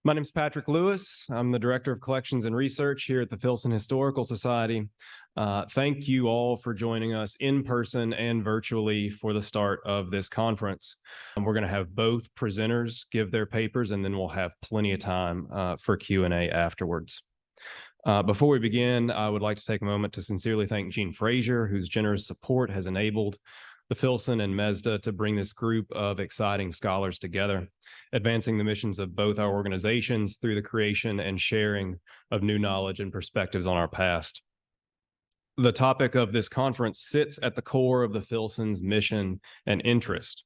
My name is Patrick Lewis. I'm the Director of Collections and Research here at the Filson Historical Society. Thank you all for joining us in person and virtually for the start of this conference. We're going to have both presenters give their papers, and then we'll have plenty of time for Q&A afterwards. Before we begin, I would like to take a moment to sincerely thank Jean Frazier, whose generous support has enabled the Filson and MESDA to bring this group of exciting scholars together, advancing the missions of both our organizations through the creation and sharing of new knowledge and perspectives on our past. The topic of this conference sits at the core of the Filson's mission and interest.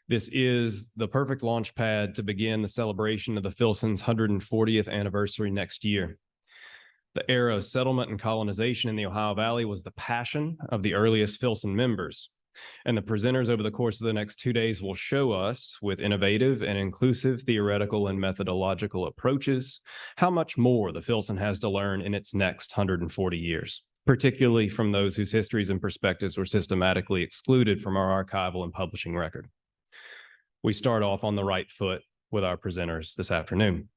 This is the perfect launch pad to begin the celebration of the Filson's 140th anniversary next year. The era of settlement and colonization in the Ohio Valley was the passion of the earliest Filson members. And the presenters over the course of the next 2 days will show us, with innovative and inclusive theoretical and methodological approaches, how much more the Filson has to learn in its next 140 years, particularly from those whose histories and perspectives were systematically excluded from our archival and publishing record. We start off on the right foot with our presenters this afternoon.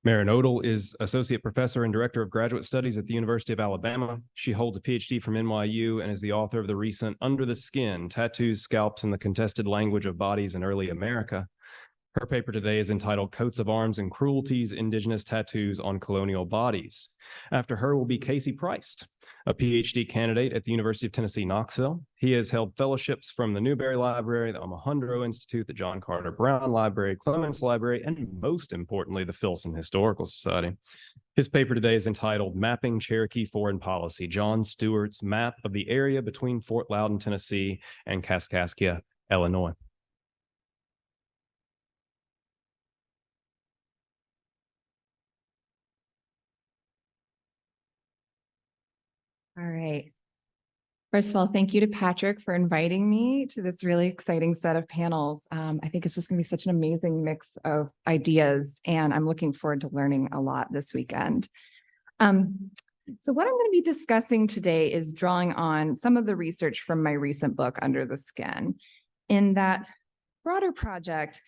Mairin Odle is Associate Professor and Director of Graduate Studies at the University of Alabama. She holds a PhD from NYU and is the author of the recent Under the Skin: Tattoos, Scalps, and the Contested Language of Bodies in Early America. Her paper today is entitled Coats of Arms and Cruelties, Indigenous Tattoos on Colonial Bodies. After her will be Casey Price, a PhD candidate at the University of Tennessee-Knoxville. He has held fellowships from the Newberry Library, the Omohundro Institute, the John Carter Brown Library, Clements Library, and most importantly, the Filson Historical Society. His paper today is entitled Mapping Cherokee Foreign Policy, John Stuart's Map of the Area Between Fort Loudon, Tennessee, and Kaskaskia, Illinois. All right. First of all, thank you to Patrick for inviting me to this really exciting set of panels. I think it's just going to be such an amazing mix of ideas, and I'm looking forward to learning a lot this weekend. So what I'm going to be discussing today is drawing on some of the research from my recent book, Under the Skin. In that broader project,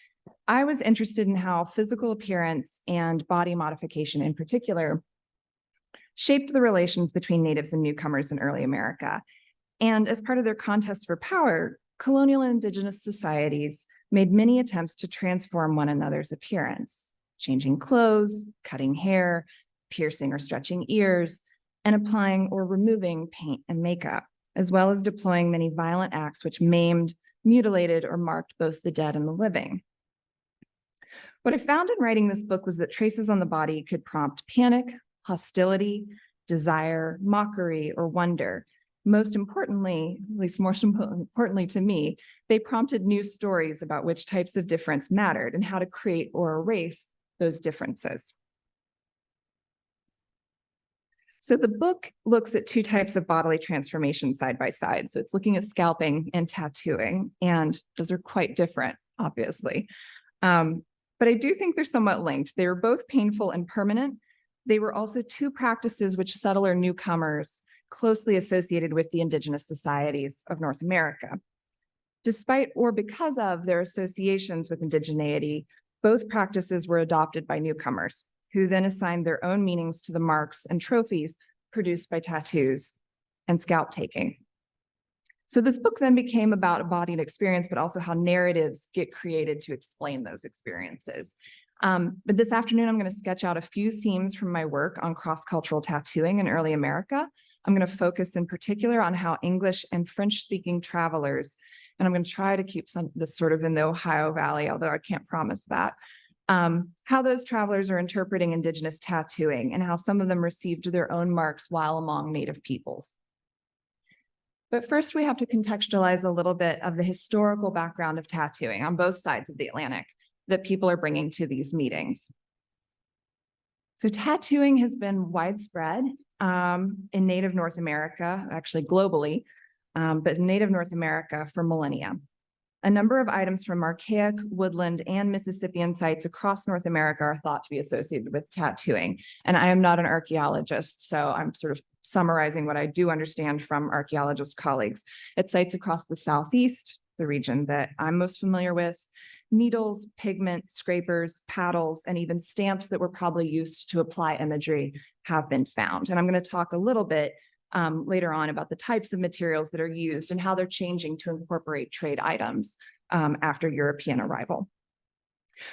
I was interested in how physical appearance and body modification in particular shaped the relations between natives and newcomers in early America. And as part of their contest for power, colonial and indigenous societies made many attempts to transform one another's appearance, changing clothes, cutting hair, piercing or stretching ears, and applying or removing paint and makeup, as well as deploying many violent acts which maimed, mutilated, or marked both the dead and the living. What I found in writing this book was that traces on the body could prompt panic, hostility, desire, mockery, or wonder. Most importantly, at least most importantly to me, they prompted new stories about which types of difference mattered and how to create or erase those differences. So the book looks at two types of bodily transformation side by side. So it's looking at scalping and tattooing, and those are quite different, obviously. But I do think they're somewhat linked. They were both painful and permanent. They were also two practices which settler newcomers closely associated with the indigenous societies of North America. Despite or because of their associations with indigeneity, both practices were adopted by newcomers, who then assigned their own meanings to the marks and trophies produced by tattoos and scalp taking. So this book then became about embodied experience, but also how narratives get created to explain those experiences. But this afternoon, I'm going to sketch out a few themes from my work on cross-cultural tattooing in early America. I'm going to focus in particular on how English and French-speaking travelers, and I'm going to try to keep this sort of in the Ohio Valley, although I can't promise that, how those travelers are interpreting indigenous tattooing and how some of them received their own marks while among Native peoples. But first, we have to contextualize a little bit of the historical background of tattooing on both sides of the Atlantic that people are bringing to these meetings. So tattooing has been widespread in Native North America, actually globally, but in Native North America for millennia. A number of items from archaic, woodland, and Mississippian sites across North America are thought to be associated with tattooing. And I am not an archaeologist, so I'm sort of summarizing what I do understand from archaeologist colleagues. At sites across the Southeast, the region that I'm most familiar with. Needles, pigment, scrapers, paddles, and even stamps that were probably used to apply imagery have been found. And I'm going to talk a little bit later on about the types of materials that are used and how they're changing to incorporate trade items after European arrival.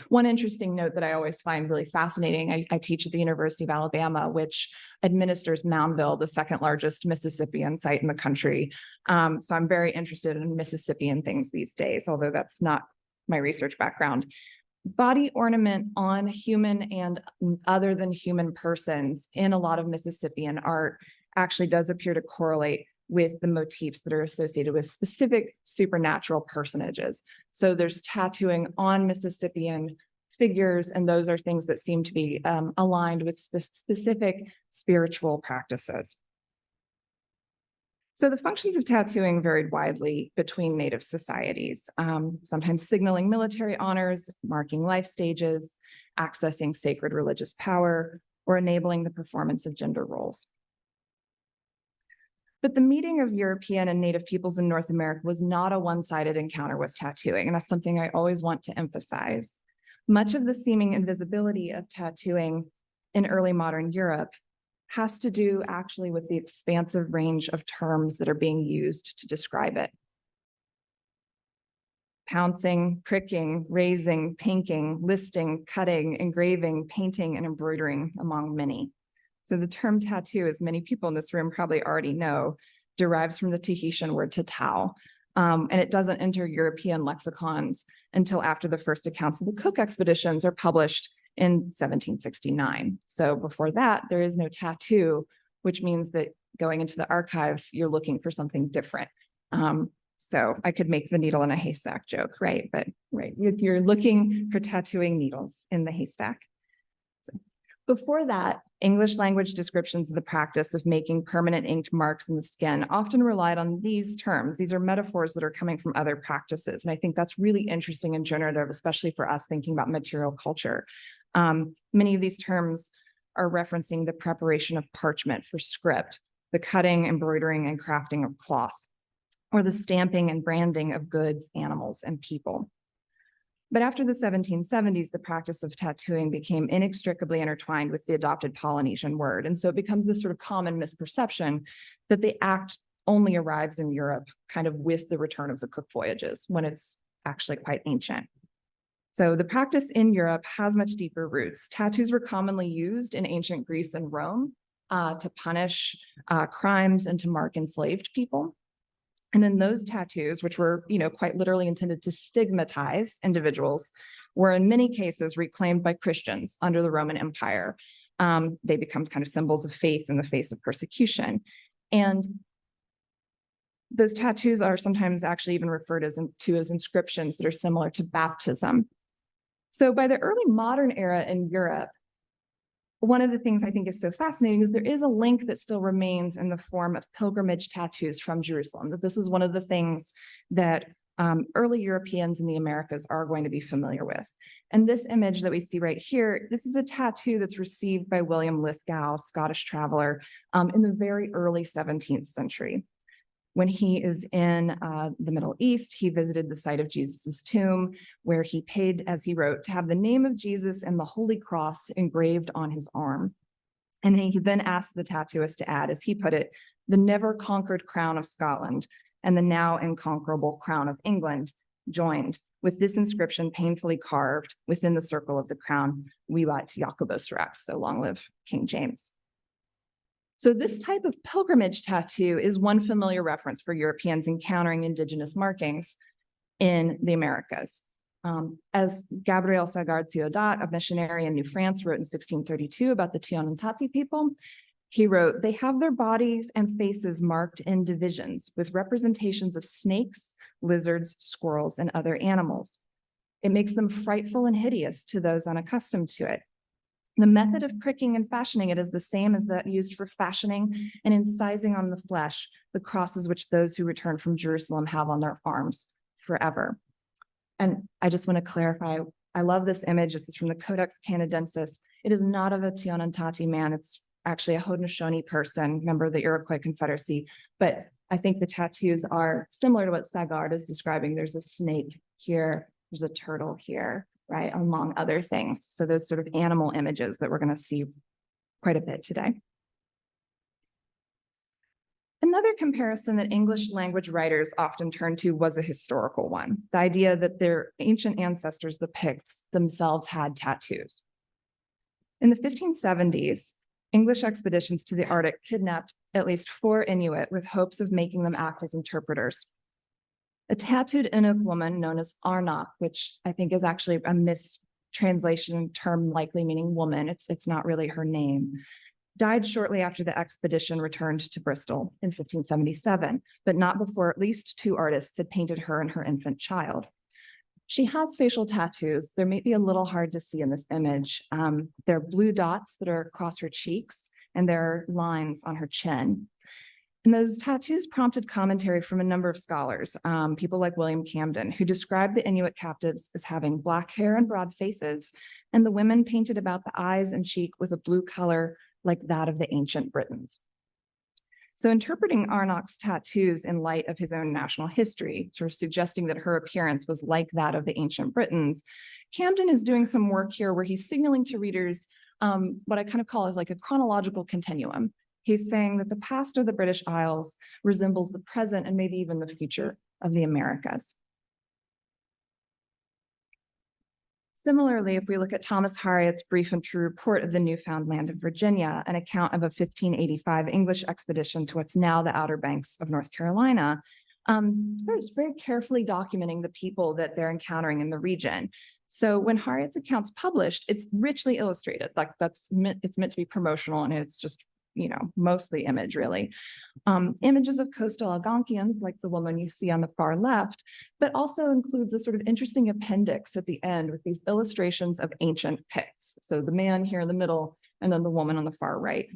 One interesting note that I always find really fascinating, I teach at the University of Alabama, which administers Moundville, the second largest Mississippian site in the country. So I'm very interested in Mississippian things these days, although that's not my research background. Body ornament on human and other than human persons in a lot of Mississippian art actually does appear to correlate with the motifs that are associated with specific supernatural personages. So there's tattooing on Mississippian figures, and those are things that seem to be aligned with specific spiritual practices. So the functions of tattooing varied widely between Native societies, sometimes signaling military honors, marking life stages, accessing sacred religious power, or enabling the performance of gender roles. But the meeting of European and Native peoples in North America was not a one-sided encounter with tattooing, and that's something I always want to emphasize. Much of the seeming invisibility of tattooing in early modern Europe has to do actually with the expansive range of terms that are being used to describe it. Pouncing, pricking, raising, pinking, listing, cutting, engraving, painting, and embroidering, among many. So the term tattoo, as many people in this room probably already know, derives from the Tahitian word tatau, and it doesn't enter European lexicons until after the first accounts of the Cook expeditions are published in 1769. So before that, there is no tattoo, which means that going into the archive, you're looking for something different. So I could make the needle in a haystack joke, right? But you're looking for tattooing needles in the haystack. So before that, English language descriptions of the practice of making permanent inked marks in the skin often relied on these terms. These are metaphors that are coming from other practices. And I think that's really interesting and generative, especially for us thinking about material culture. Many of these terms are referencing the preparation of parchment for script, the cutting, embroidering, and crafting of cloth, or the stamping and branding of goods, animals, and people. But after the 1770s, the practice of tattooing became inextricably intertwined with the adopted Polynesian word. And so it becomes this sort of common misperception that the act only arrives in Europe kind of with the return of the Cook voyages, when it's actually quite ancient. So the practice in Europe has much deeper roots. Tattoos were commonly used in ancient Greece and Rome to punish crimes and to mark enslaved people. And then those tattoos, which were, quite literally intended to stigmatize individuals, were in many cases reclaimed by Christians under the Roman Empire. They become kind of symbols of faith in the face of persecution. And those tattoos are sometimes actually even referred to as inscriptions that are similar to baptism. So by the early modern era in Europe, one of the things I think is so fascinating is there is a link that still remains in the form of pilgrimage tattoos from Jerusalem. That this is one of the things that early Europeans in the Americas are going to be familiar with. And this image that we see right here, this is a tattoo that's received by William Lithgow, Scottish traveler, in the very early 17th century. When he is in the Middle East, he visited the site of Jesus's tomb, where he paid, as he wrote, to have the name of Jesus and the Holy Cross engraved on his arm. And he then asked the tattooist to add, as he put it, the never conquered crown of Scotland and the now inconquerable crown of England joined, with this inscription painfully carved within the circle of the crown, Vivat Jacobus Rex, so long live King James. So this type of pilgrimage tattoo is one familiar reference for Europeans encountering indigenous markings in the Americas. As Gabriel Sagard-Theodat, a missionary in New France, wrote in 1632 about the Tionnontapi people, he wrote, "They have their bodies and faces marked in divisions with representations of snakes, lizards, squirrels, and other animals. It makes them frightful and hideous to those unaccustomed to it. The method of pricking and fashioning it is the same as that used for fashioning and incising on the flesh the crosses which those who return from Jerusalem have on their arms forever." And I just want to clarify, I love this image. This is from the Codex Canadensis. It is not of a Tionnontapi man. It's actually a Haudenosaunee person, member of the Iroquois Confederacy, but I think the tattoos are similar to what Sagard is describing. There's a snake here, there's a turtle here, right, among other things. So those sort of animal images that we're going to see quite a bit today. Another comparison that English language writers often turn to was a historical one, the idea that their ancient ancestors, the Picts, themselves had tattoos. In the 1570s, English expeditions to the Arctic kidnapped at least 4 Inuit with hopes of making them act as interpreters. A tattooed Inuk woman known as Arnok, which I think is actually a mistranslation term likely meaning woman, it's not really her name, died shortly after the expedition returned to Bristol in 1577, but not before at least 2 artists had painted her and her infant child. She has facial tattoos. They may be a little hard to see in this image. They're blue dots that are across her cheeks, and there are lines on her chin. And those tattoos prompted commentary from a number of scholars, people like William Camden, who described the Inuit captives as having black hair and broad faces, and the women painted about the eyes and cheek with a blue color like that of the ancient Britons. So interpreting Arnok's tattoos in light of his own national history, sort of suggesting that her appearance was like that of the ancient Britons, Camden is doing some work here where he's signaling to readers what I kind of call like a chronological continuum. He's saying that the past of the British Isles resembles the present and maybe even the future of the Americas. Similarly, if we look at Thomas Harriot's brief and true report of the Newfound Land of Virginia, an account of a 1585 English expedition to what's now the Outer Banks of North Carolina, they're very carefully documenting the people that they're encountering in the region. So when Harriot's account's published, it's richly illustrated, like it's meant to be promotional, and it's just, you know, mostly image really. Images of coastal Algonquians, like the woman you see on the far left, but also includes a sort of interesting appendix at the end with these illustrations of ancient Picts. So the man here in the middle, and then the woman on the far right.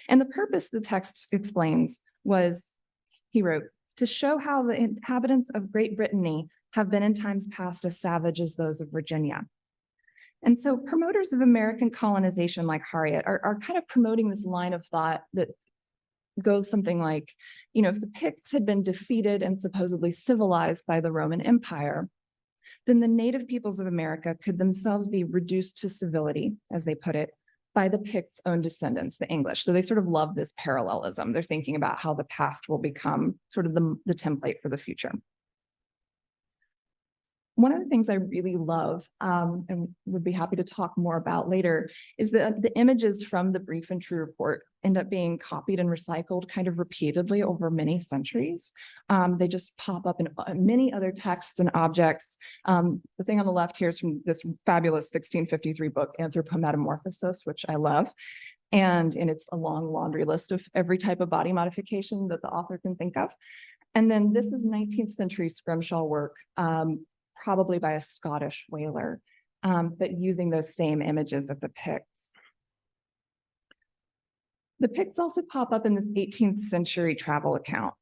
And the purpose the text explains was, he wrote, to show how the inhabitants of Great Brittany have been in times past as savage as those of Virginia. And so promoters of American colonization like Harriot are kind of promoting this line of thought that goes something like, you know, if the Picts had been defeated and supposedly civilized by the Roman Empire, then the native peoples of America could themselves be reduced to civility, as they put it, by the Picts' own descendants, the English. So they sort of love this parallelism. They're thinking about how the past will become sort of the template for the future. One of the things I really love, and would be happy to talk more about later, is that the images from the brief and true report end up being copied and recycled kind of repeatedly over many centuries. They just pop up in many other texts and objects. The thing on the left here is from this fabulous 1653 book, Anthropometamorphosis, which I love. And it's a long laundry list of every type of body modification that the author can think of. And then this is 19th century scrimshaw work, probably by a Scottish whaler, but using those same images of the Picts. The Picts also pop up in this 18th century travel account.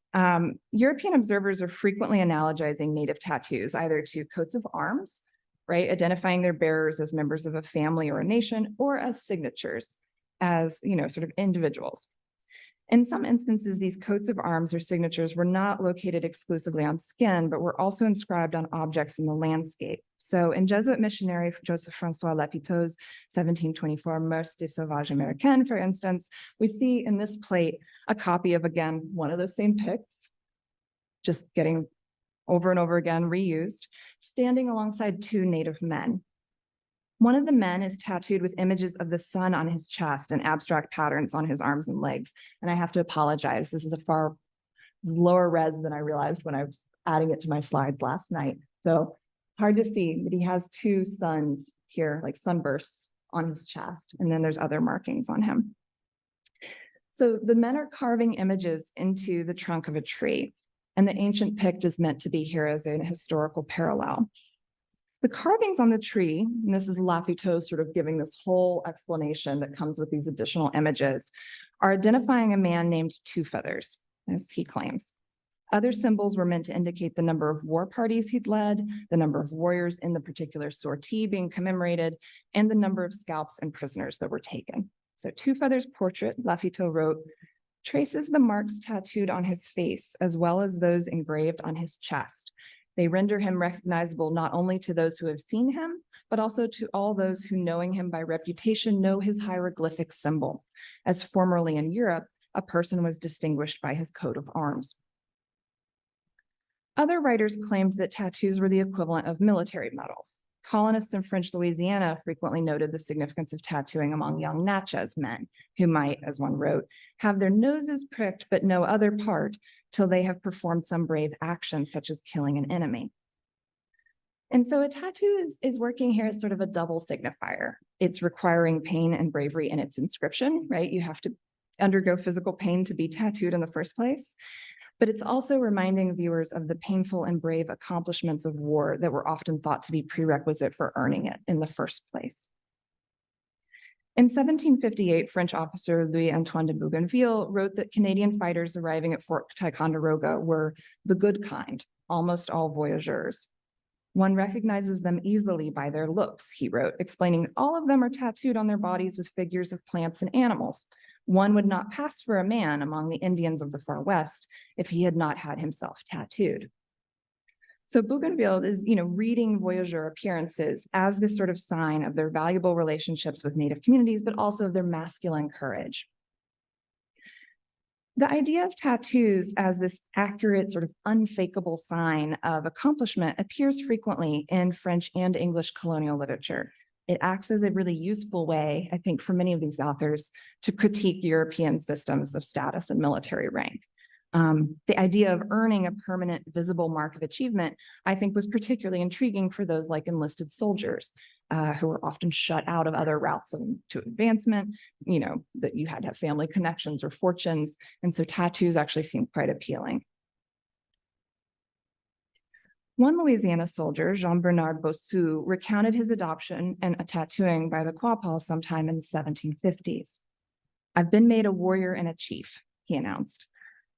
European observers are frequently analogizing native tattoos, either to coats of arms, right, identifying their bearers as members of a family or a nation, or as signatures, as, you know, sort of individuals. In some instances, these coats of arms or signatures were not located exclusively on skin, but were also inscribed on objects in the landscape. So in Jesuit missionary Joseph Francois Lapitaux's 1724 Mœurs des Sauvages Américaines, for instance, we see in this plate a copy of, again, one of those same Picts, just getting over and over again reused, standing alongside 2 native men. One of the men is tattooed with images of the sun on his chest and abstract patterns on his arms and legs. And I have to apologize. This is a far lower res than I realized when I was adding it to my slides last night. So hard to see, but he has 2 suns here, like sunbursts on his chest. And then there's other markings on him. So the men are carving images into the trunk of a tree. And the ancient Pict is meant to be here as a historical parallel. The carvings on the tree, and this is Lapitaux sort of giving this whole explanation that comes with these additional images, are identifying a man named Two Feathers, as he claims. Other symbols were meant to indicate the number of war parties he'd led, the number of warriors in the particular sortie being commemorated, and the number of scalps and prisoners that were taken. So Two Feathers' portrait, Lafito wrote, traces the marks tattooed on his face as well as those engraved on his chest. They render him recognizable not only to those who have seen him, but also to all those who, knowing him by reputation, know his hieroglyphic symbol, as formerly in Europe, a person was distinguished by his coat of arms. Other writers claimed that tattoos were the equivalent of military medals. Colonists in French Louisiana frequently noted the significance of tattooing among young Natchez men, who might, as one wrote, have their noses pricked but no other part till they have performed some brave action, such as killing an enemy. And so a tattoo is working here as sort of a double signifier. It's requiring pain and bravery in its inscription, right? You have to undergo physical pain to be tattooed in the first place. But it's also reminding viewers of the painful and brave accomplishments of war that were often thought to be prerequisite for earning it in the first place. In 1758, French officer Louis-Antoine de Bougainville wrote that Canadian fighters arriving at Fort Ticonderoga were the good kind, almost all voyageurs. One recognizes them easily by their looks, he wrote, explaining all of them are tattooed on their bodies with figures of plants and animals. One would not pass for a man among the Indians of the far west if he had not had himself tattooed. So Bougainville is, reading voyageur appearances as this sort of sign of their valuable relationships with Native communities, but also of their masculine courage. The idea of tattoos as this accurate, sort of unfakeable sign of accomplishment appears frequently in French and English colonial literature. It acts as a really useful way, I think, for many of these authors to critique European systems of status and military rank. The idea of earning a permanent visible mark of achievement, I think, was particularly intriguing for those like enlisted soldiers who were often shut out of other routes to advancement, that you had to have family connections or fortunes. And so tattoos actually seemed quite appealing. One Louisiana soldier, Jean-Bernard Bossu, recounted his adoption and a tattooing by the Quapaw sometime in the 1750s. "I've been made a warrior and a chief," he announced.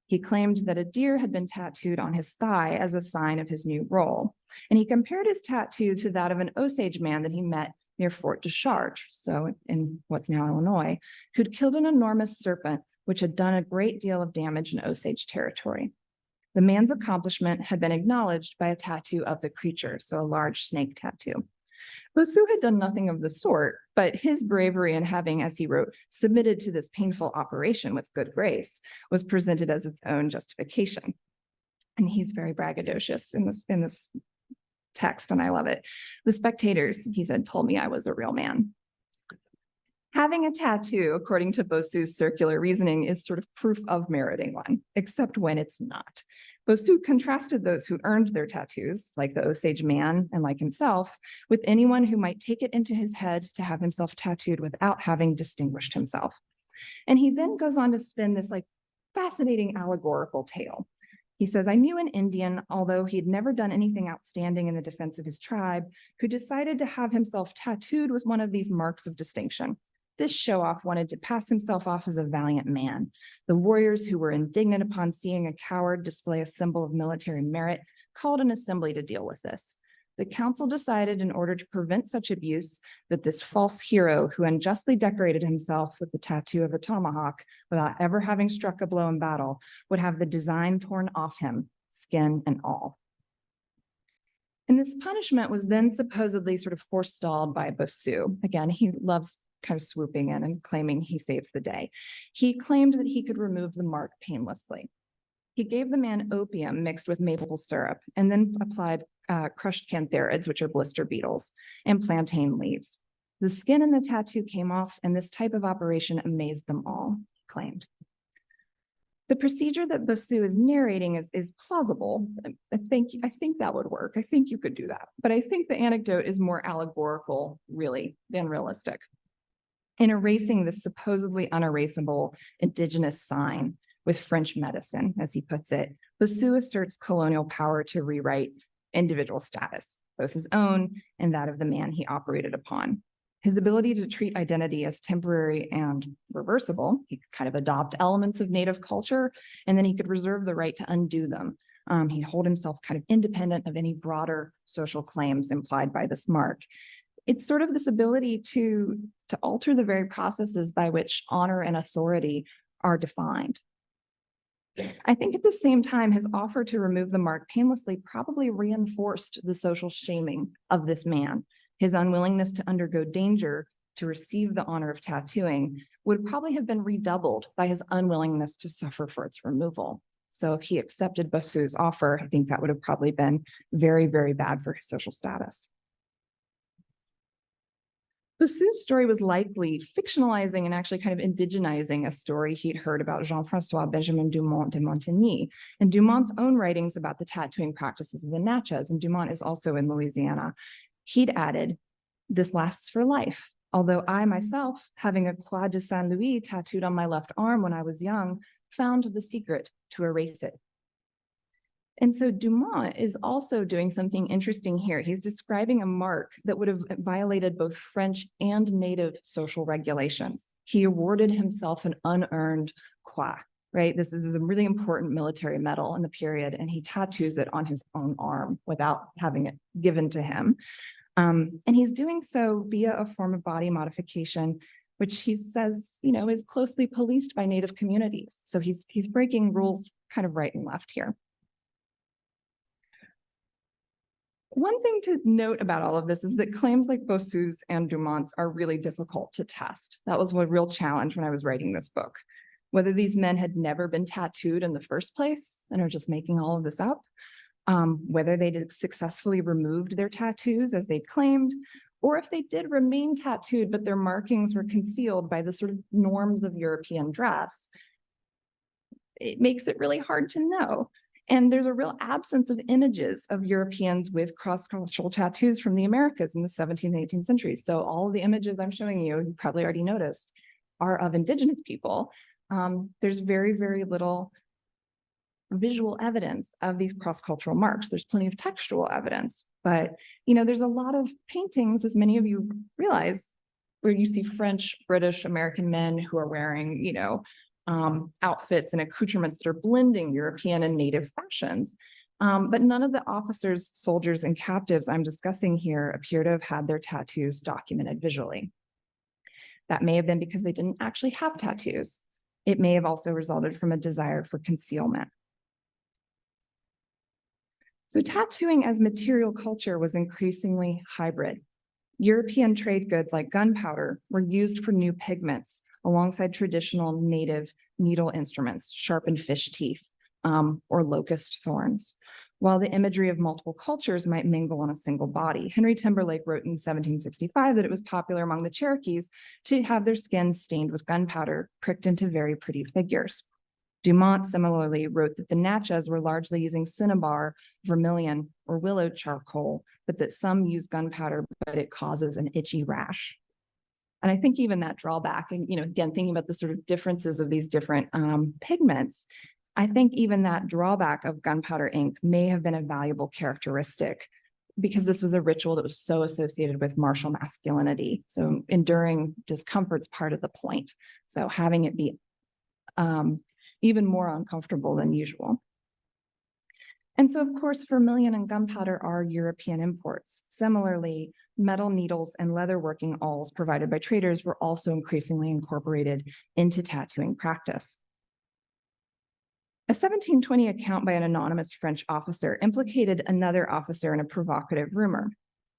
He claimed that a deer had been tattooed on his thigh as a sign of his new role, and he compared his tattoo to that of an Osage man that he met near Fort Deschartres, so in what's now Illinois, who'd killed an enormous serpent which had done a great deal of damage in Osage territory. The man's accomplishment had been acknowledged by a tattoo of the creature, so a large snake tattoo. Bossu had done nothing of the sort, but his bravery in having, as he wrote, submitted to this painful operation with good grace was presented as its own justification. And he's very braggadocious in this text, and I love it. "The spectators," he said, "told me I was a real man." Having a tattoo, according to Bossu's circular reasoning, is sort of proof of meriting one, except when it's not. Bossu contrasted those who earned their tattoos, like the Osage man and like himself, with anyone who might take it into his head to have himself tattooed without having distinguished himself. And he then goes on to spin this fascinating allegorical tale. He says, "I knew an Indian, although he'd never done anything outstanding in the defense of his tribe, who decided to have himself tattooed with one of these marks of distinction. This show-off wanted to pass himself off as a valiant man. The warriors, who were indignant upon seeing a coward display a symbol of military merit, called an assembly to deal with this. The council decided, in order to prevent such abuse, that this false hero, who unjustly decorated himself with the tattoo of a tomahawk without ever having struck a blow in battle, would have the design torn off him, skin and all." And this punishment was then supposedly sort of forestalled by Bossu. Again, he loves kind of swooping in and claiming he saves the day. He claimed that he could remove the mark painlessly. He gave the man opium mixed with maple syrup and then applied crushed cantharids, which are blister beetles, and plantain leaves. The skin and the tattoo came off, and this type of operation amazed them all, he claimed. The procedure that Bossu is narrating is plausible. I think that would work. I think you could do that. But I think the anecdote is more allegorical, really, than realistic. In erasing this supposedly unerasable Indigenous sign with French medicine, as he puts it, Bossu asserts colonial power to rewrite individual status, both his own and that of the man he operated upon. His ability to treat identity as temporary and reversible, he could kind of adopt elements of Native culture, and then he could reserve the right to undo them. He'd hold himself kind of independent of any broader social claims implied by this mark. It's sort of this ability to alter the very processes by which honor and authority are defined. I think at the same time, his offer to remove the mark painlessly probably reinforced the social shaming of this man. His unwillingness to undergo danger to receive the honor of tattooing would probably have been redoubled by his unwillingness to suffer for its removal. So if he accepted Bossuet's offer, I think that would have probably been very, very bad for his social status. Bossuet's story was likely fictionalizing and actually kind of indigenizing a story he'd heard about Jean-François Benjamin Dumont de Montigny and Dumont's own writings about the tattooing practices of the Natchez, and Dumont is also in Louisiana. He'd added, "This lasts for life. Although I myself, having a Croix de Saint Louis tattooed on my left arm when I was young, found the secret to erase it." And so Dumont is also doing something interesting here. He's describing a mark that would have violated both French and native social regulations. He awarded himself an unearned croix, right? This is a really important military medal in the period, and he tattoos it on his own arm without having it given to him. And he's doing so via a form of body modification, which he says, is closely policed by native communities. So he's breaking rules kind of right and left here. One thing to note about all of this is that claims like Bossuet's and Dumont's are really difficult to test. That was a real challenge when I was writing this book. Whether these men had never been tattooed in the first place and are just making all of this up, whether they did successfully removed their tattoos as they claimed, or if they did remain tattooed, but their markings were concealed by the sort of norms of European dress, it makes it really hard to know. And there's a real absence of images of Europeans with cross-cultural tattoos from the Americas in the 17th and 18th centuries. So all of the images I'm showing you, you probably already noticed, are of Indigenous people. There's very, very little visual evidence of these cross-cultural marks. There's plenty of textual evidence, but there's a lot of paintings, as many of you realize, where you see French, British, American men who are wearing, outfits and accoutrements that are blending European and native fashions. But none of the officers, soldiers, and captives I'm discussing here appear to have had their tattoos documented visually. That may have been because they didn't actually have tattoos. It may have also resulted from a desire for concealment. So tattooing as material culture was increasingly hybrid. European trade goods like gunpowder were used for new pigments alongside traditional native needle instruments, sharpened fish teeth, or locust thorns. While the imagery of multiple cultures might mingle on a single body, Henry Timberlake wrote in 1765 that it was popular among the Cherokees to have their skins stained with gunpowder, pricked into very pretty figures. Dumont similarly wrote that the Natchez were largely using cinnabar, vermilion, or willow charcoal, but that some use gunpowder, but it causes an itchy rash. And I think even that drawback, and again, thinking about the sort of differences of these different pigments, I think even that drawback of gunpowder ink may have been a valuable characteristic because this was a ritual that was so associated with martial masculinity. So enduring discomfort's part of the point. So having it be even more uncomfortable than usual. And so, of course, vermilion and gunpowder are European imports. Similarly, metal needles and leatherworking awls provided by traders were also increasingly incorporated into tattooing practice. A 1720 account by an anonymous French officer implicated another officer in a provocative rumor.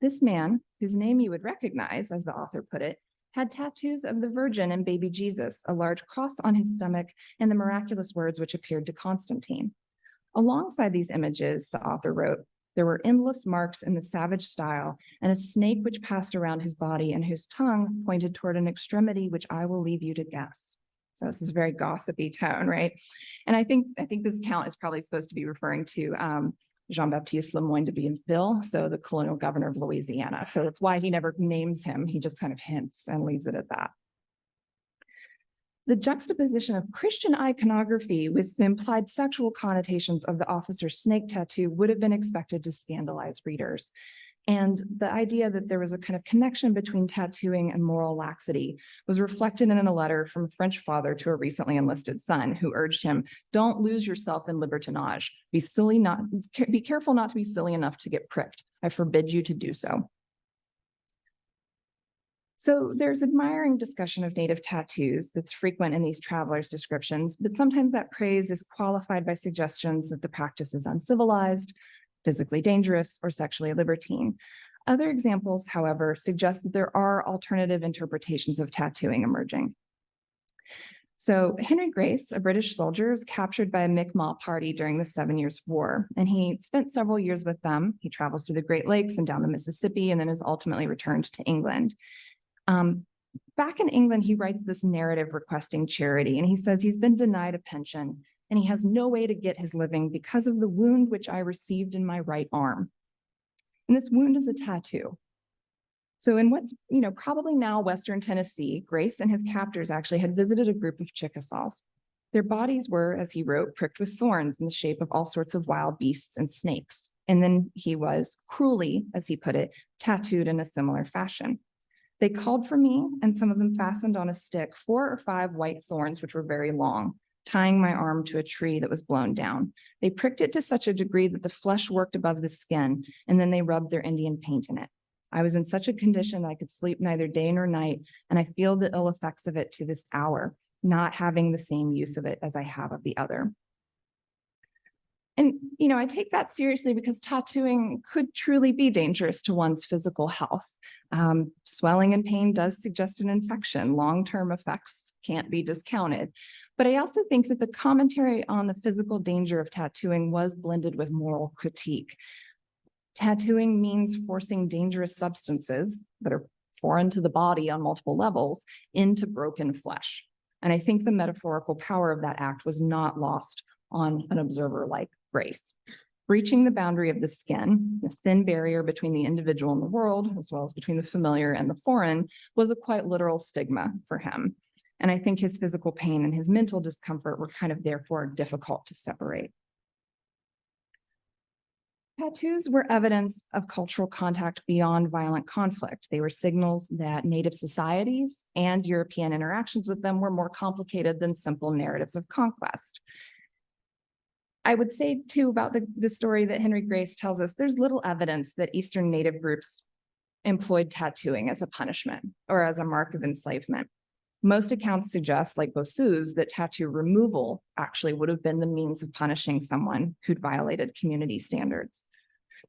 This man, whose name you would recognize, as the author put it, had tattoos of the Virgin and baby Jesus, a large cross on his stomach, and the miraculous words which appeared to Constantine. Alongside these images, the author wrote, there were endless marks in the savage style, and a snake which passed around his body and whose tongue pointed toward an extremity which I will leave you to guess. So this is a very gossipy tone, right? And I think this account is probably supposed to be referring to Jean-Baptiste Le Moyne de Bienville, so the colonial governor of Louisiana. So that's why he never names him. He just kind of hints and leaves it at that. The juxtaposition of Christian iconography with the implied sexual connotations of the officer's snake tattoo would have been expected to scandalize readers. And the idea that there was a kind of connection between tattooing and moral laxity was reflected in a letter from a French father to a recently enlisted son who urged him, don't lose yourself in libertinage. Be careful not to be silly enough to get pricked. I forbid you to do so. So there's admiring discussion of native tattoos that's frequent in these travelers' descriptions, but sometimes that praise is qualified by suggestions that the practice is uncivilized, physically dangerous, or sexually libertine. Other examples, however, suggest that there are alternative interpretations of tattooing emerging. So Henry Grace, a British soldier, was captured by a Mi'kmaq party during the 7 Years' War, and he spent several years with them. He travels through the Great Lakes and down the Mississippi, and then is ultimately returned to England. Back in England, he writes this narrative requesting charity, and he says he's been denied a pension, and he has no way to get his living because of the wound which I received in my right arm. And this wound is a tattoo. So in what's, probably now Western Tennessee, Grace and his captors actually had visited a group of Chickasaws. Their bodies were, as he wrote, pricked with thorns in the shape of all sorts of wild beasts and snakes. And then he was cruelly, as he put it, tattooed in a similar fashion. They called for me, and some of them fastened on a stick 4 or 5 white thorns, which were very long, tying my arm to a tree that was blown down. They pricked it to such a degree that the flesh worked above the skin, and then they rubbed their Indian paint in it. I was in such a condition that I could sleep neither day nor night, and I feel the ill effects of it to this hour, not having the same use of it as I have of the other. And, I take that seriously because tattooing could truly be dangerous to one's physical health. Swelling and pain does suggest an infection. Long-term effects can't be discounted. But I also think that the commentary on the physical danger of tattooing was blended with moral critique. Tattooing means forcing dangerous substances that are foreign to the body on multiple levels into broken flesh. And I think the metaphorical power of that act was not lost on an observer like Grace. Breaching the boundary of the skin, the thin barrier between the individual and the world, as well as between the familiar and the foreign, was a quite literal stigma for him. And I think his physical pain and his mental discomfort were kind of therefore difficult to separate. Tattoos were evidence of cultural contact beyond violent conflict. They were signals that Native societies and European interactions with them were more complicated than simple narratives of conquest. I would say, too, about the story that Henry Grace tells us, there's little evidence that Eastern Native groups employed tattooing as a punishment or as a mark of enslavement. Most accounts suggest, like Bossu's, that tattoo removal actually would have been the means of punishing someone who'd violated community standards.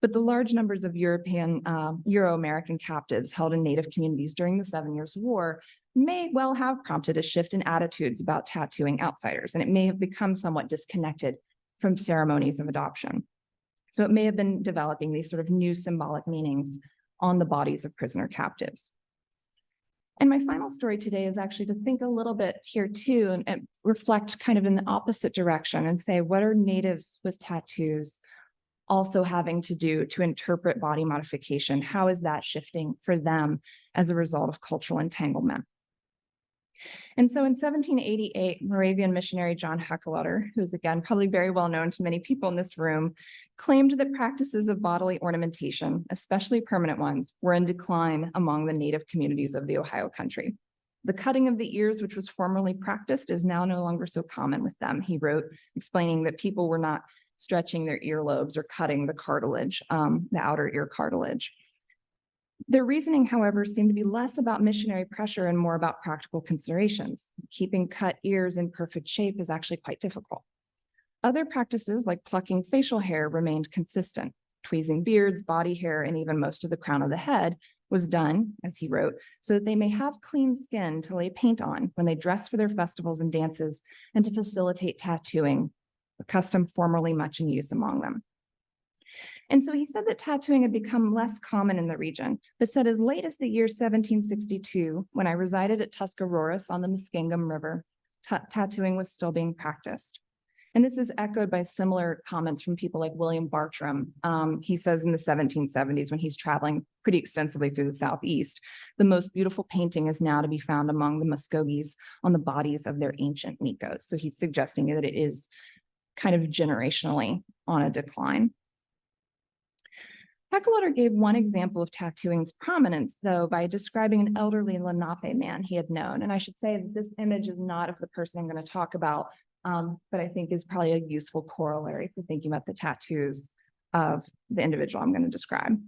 But the large numbers of Euro-American captives held in Native communities during the 7 Years' War may well have prompted a shift in attitudes about tattooing outsiders, and it may have become somewhat disconnected from ceremonies of adoption. So it may have been developing these sort of new symbolic meanings on the bodies of prisoner captives. And my final story today is actually to think a little bit here too and reflect kind of in the opposite direction and say, what are natives with tattoos also having to do to interpret body modification? How is that shifting for them as a result of cultural entanglement? And so in 1788, Moravian missionary John Heckelutter, who's again probably very well known to many people in this room, claimed that practices of bodily ornamentation, especially permanent ones, were in decline among the Native communities of the Ohio country. The cutting of the ears, which was formerly practiced, is now no longer so common with them, he wrote, explaining that people were not stretching their earlobes or cutting the cartilage, the outer ear cartilage. Their reasoning, however, seemed to be less about missionary pressure and more about practical considerations. Keeping cut ears in perfect shape is actually quite difficult. Other practices, like plucking facial hair, remained consistent. Tweezing beards, body hair, and even most of the crown of the head was done, as he wrote, so that they may have clean skin to lay paint on when they dress for their festivals and dances, and to facilitate tattooing, a custom formerly much in use among them. And so he said that tattooing had become less common in the region, but said as late as the year 1762, when I resided at Tuscaroras on the Muskingum River, tattooing was still being practiced. And this is echoed by similar comments from people like William Bartram. He says in the 1770s, when he's traveling pretty extensively through the Southeast, the most beautiful painting is now to be found among the Muskogees on the bodies of their ancient Nikos. So he's suggesting that it is kind of generationally on a decline. Heckelutter gave one example of tattooing's prominence, though, by describing an elderly Lenape man he had known. And I should say that this image is not of the person I'm going to talk about, but I think is probably a useful corollary for thinking about the tattoos of the individual I'm going to describe.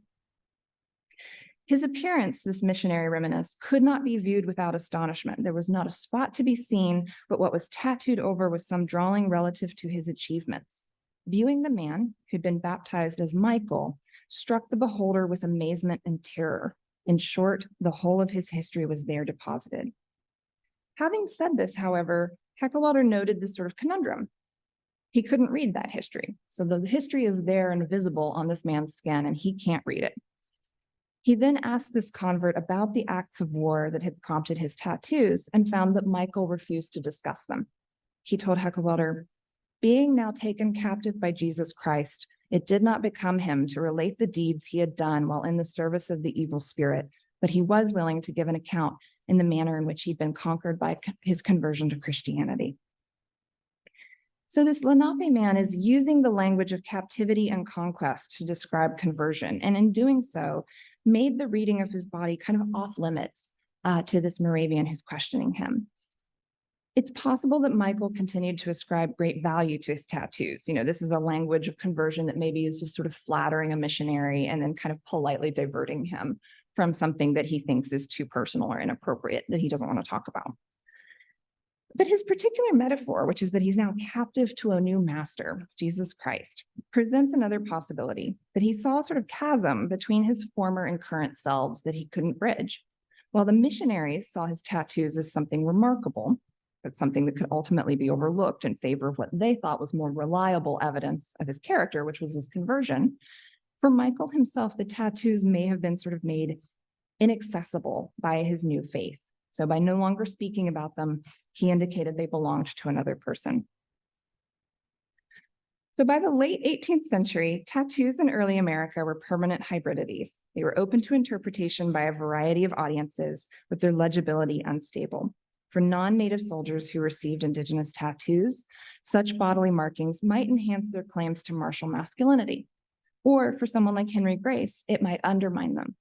His appearance, this missionary reminisced, could not be viewed without astonishment. There was not a spot to be seen, but what was tattooed over was some drawing relative to his achievements. Viewing the man, who'd been baptized as Michael, struck the beholder with amazement and terror. In short, the whole of his history was there deposited. Having said this, however, Heckewelder noted this sort of conundrum. He couldn't read that history. So the history is there and visible on this man's skin, and he can't read it. He then asked this convert about the acts of war that had prompted his tattoos and found that Michael refused to discuss them. He told Heckewelder, "Being now taken captive by Jesus Christ, it did not become him to relate the deeds he had done while in the service of the evil spirit, but he was willing to give an account in the manner in which he'd been conquered by his conversion to Christianity." So this Lenape man is using the language of captivity and conquest to describe conversion, and in doing so, made the reading of his body kind of off limits to this Moravian who's questioning him. It's possible that Michael continued to ascribe great value to his tattoos. You know, this is a language of conversion that maybe is just sort of flattering a missionary and then kind of politely diverting him from something that he thinks is too personal or inappropriate that he doesn't want to talk about. But his particular metaphor, which is that he's now captive to a new master, Jesus Christ, presents another possibility, that he saw a sort of chasm between his former and current selves that he couldn't bridge. While the missionaries saw his tattoos as something remarkable, but something that could ultimately be overlooked in favor of what they thought was more reliable evidence of his character, which was his conversion, for Michael himself, the tattoos may have been sort of made inaccessible by his new faith. So by no longer speaking about them, he indicated they belonged to another person. So by the late 18th century, tattoos in early America were permanent hybridities. They were open to interpretation by a variety of audiences, with their legibility unstable. For non-native soldiers who received Indigenous tattoos, such bodily markings might enhance their claims to martial masculinity. Or for someone like Henry Grace, it might undermine them.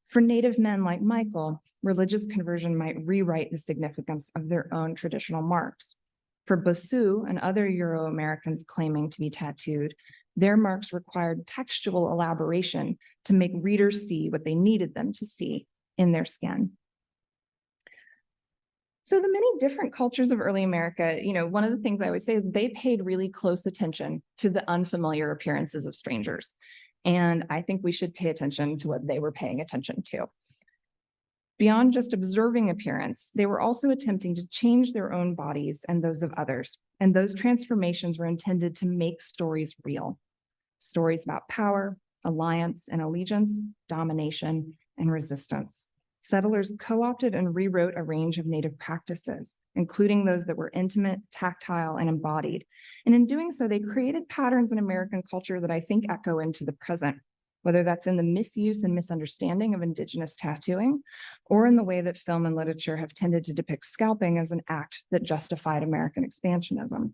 For Native men like Michael, religious conversion might rewrite the significance of their own traditional marks. For Bossu and other Euro-Americans claiming to be tattooed, their marks required textual elaboration to make readers see what they needed them to see in their skin. So the many different cultures of early America, you know, one of the things I always say is they paid really close attention to the unfamiliar appearances of strangers. And I think we should pay attention to what they were paying attention to. Beyond just observing appearance, they were also attempting to change their own bodies and those of others. And those transformations were intended to make stories real. Stories about power, alliance and allegiance, domination, and resistance. Settlers co-opted and rewrote a range of Native practices, including those that were intimate, tactile, and embodied. And in doing so, they created patterns in American culture that I think echo into the present, whether that's in the misuse and misunderstanding of Indigenous tattooing, or in the way that film and literature have tended to depict scalping as an act that justified American expansionism.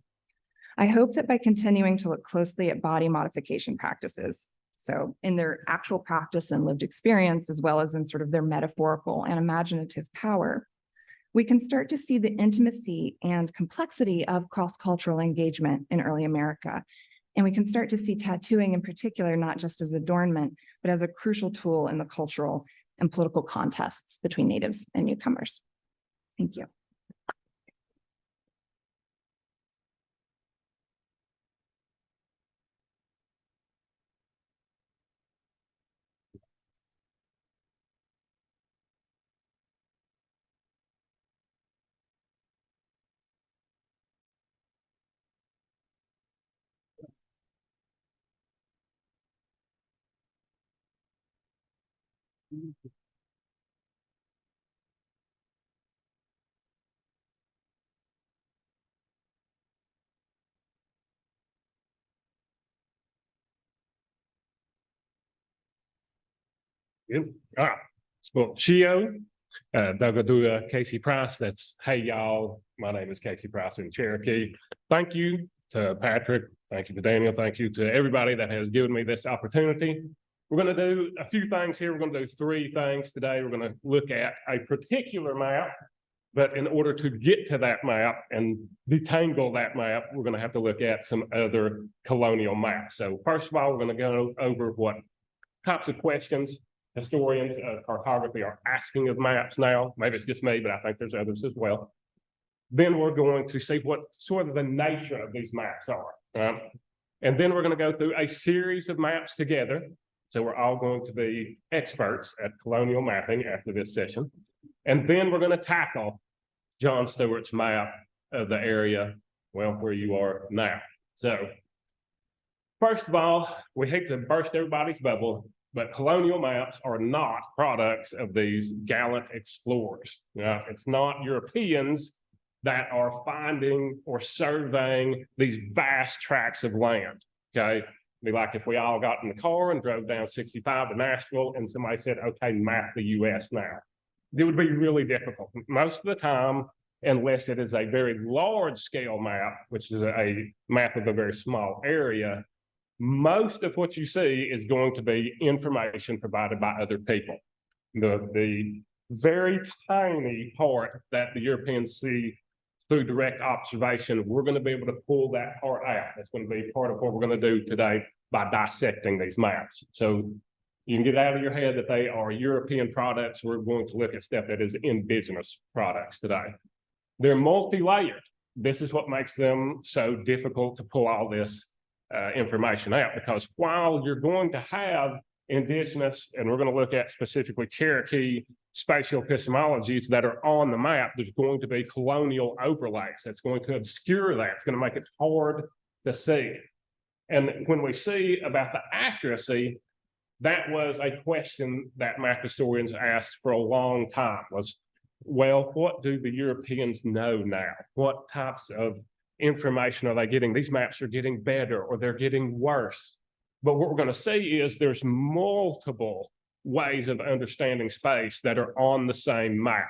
I hope that by continuing to look closely at body modification practices, so in their actual practice and lived experience, as well as in sort of their metaphorical and imaginative power, we can start to see the intimacy and complexity of cross-cultural engagement in early America. And we can start to see tattooing in particular, not just as adornment, but as a crucial tool in the cultural and political contests between natives and newcomers. Thank you. Good. All right. Well, Chio, Dogadua, Casey Price. That's hey, y'all. My name is Casey Price in Cherokee. Thank you to Patrick. Thank you to Daniel. Thank you to everybody that has given me this opportunity. We're going to do a few things here. We're going to do three things today. We're going to look at a particular map, but in order to get to that map and detangle that map, we're going to have to look at some other colonial maps. So first of all, we're going to go over what types of questions historians of cartography are asking of maps now. Maybe it's just me, but I think there's others as well. Then we're going to see what sort of the nature of these maps are. And then we're going to go through a series of maps together. So we're all going to be experts at colonial mapping after this session. And then we're going to tackle John Stuart's map of the area, well, where you are now. So first of all, we hate to burst everybody's bubble, but colonial maps are not products of these gallant explorers. It's not Europeans that are finding or surveying these vast tracts of land, okay? It'd be like if we all got in the car and drove down 65 to Nashville and somebody said, okay, map the US now. It would be really difficult. Most of the time, unless it is a very large scale map, which is a map of a very small area, most of what you see is going to be information provided by other people. The very tiny part that the Europeans see through direct observation, we're going to be able to pull that part out. That's going to be part of what we're going to do today by dissecting these maps. So you can get out of your head that they are European products. We're going to look at stuff that is indigenous products today. They're multi-layered. This is what makes them so difficult to pull all this information out, because while you're going to have indigenous, and we're going to look at specifically Cherokee spatial epistemologies that are on the map, there's going to be colonial overlays that's going to obscure that. It's going to make it hard to see. And when we see about the accuracy, that was a question that map historians asked for a long time was, well, what do the Europeans know now? What types of information are they getting? These maps are getting better or they're getting worse. But what we're going to see is there's multiple ways of understanding space that are on the same map.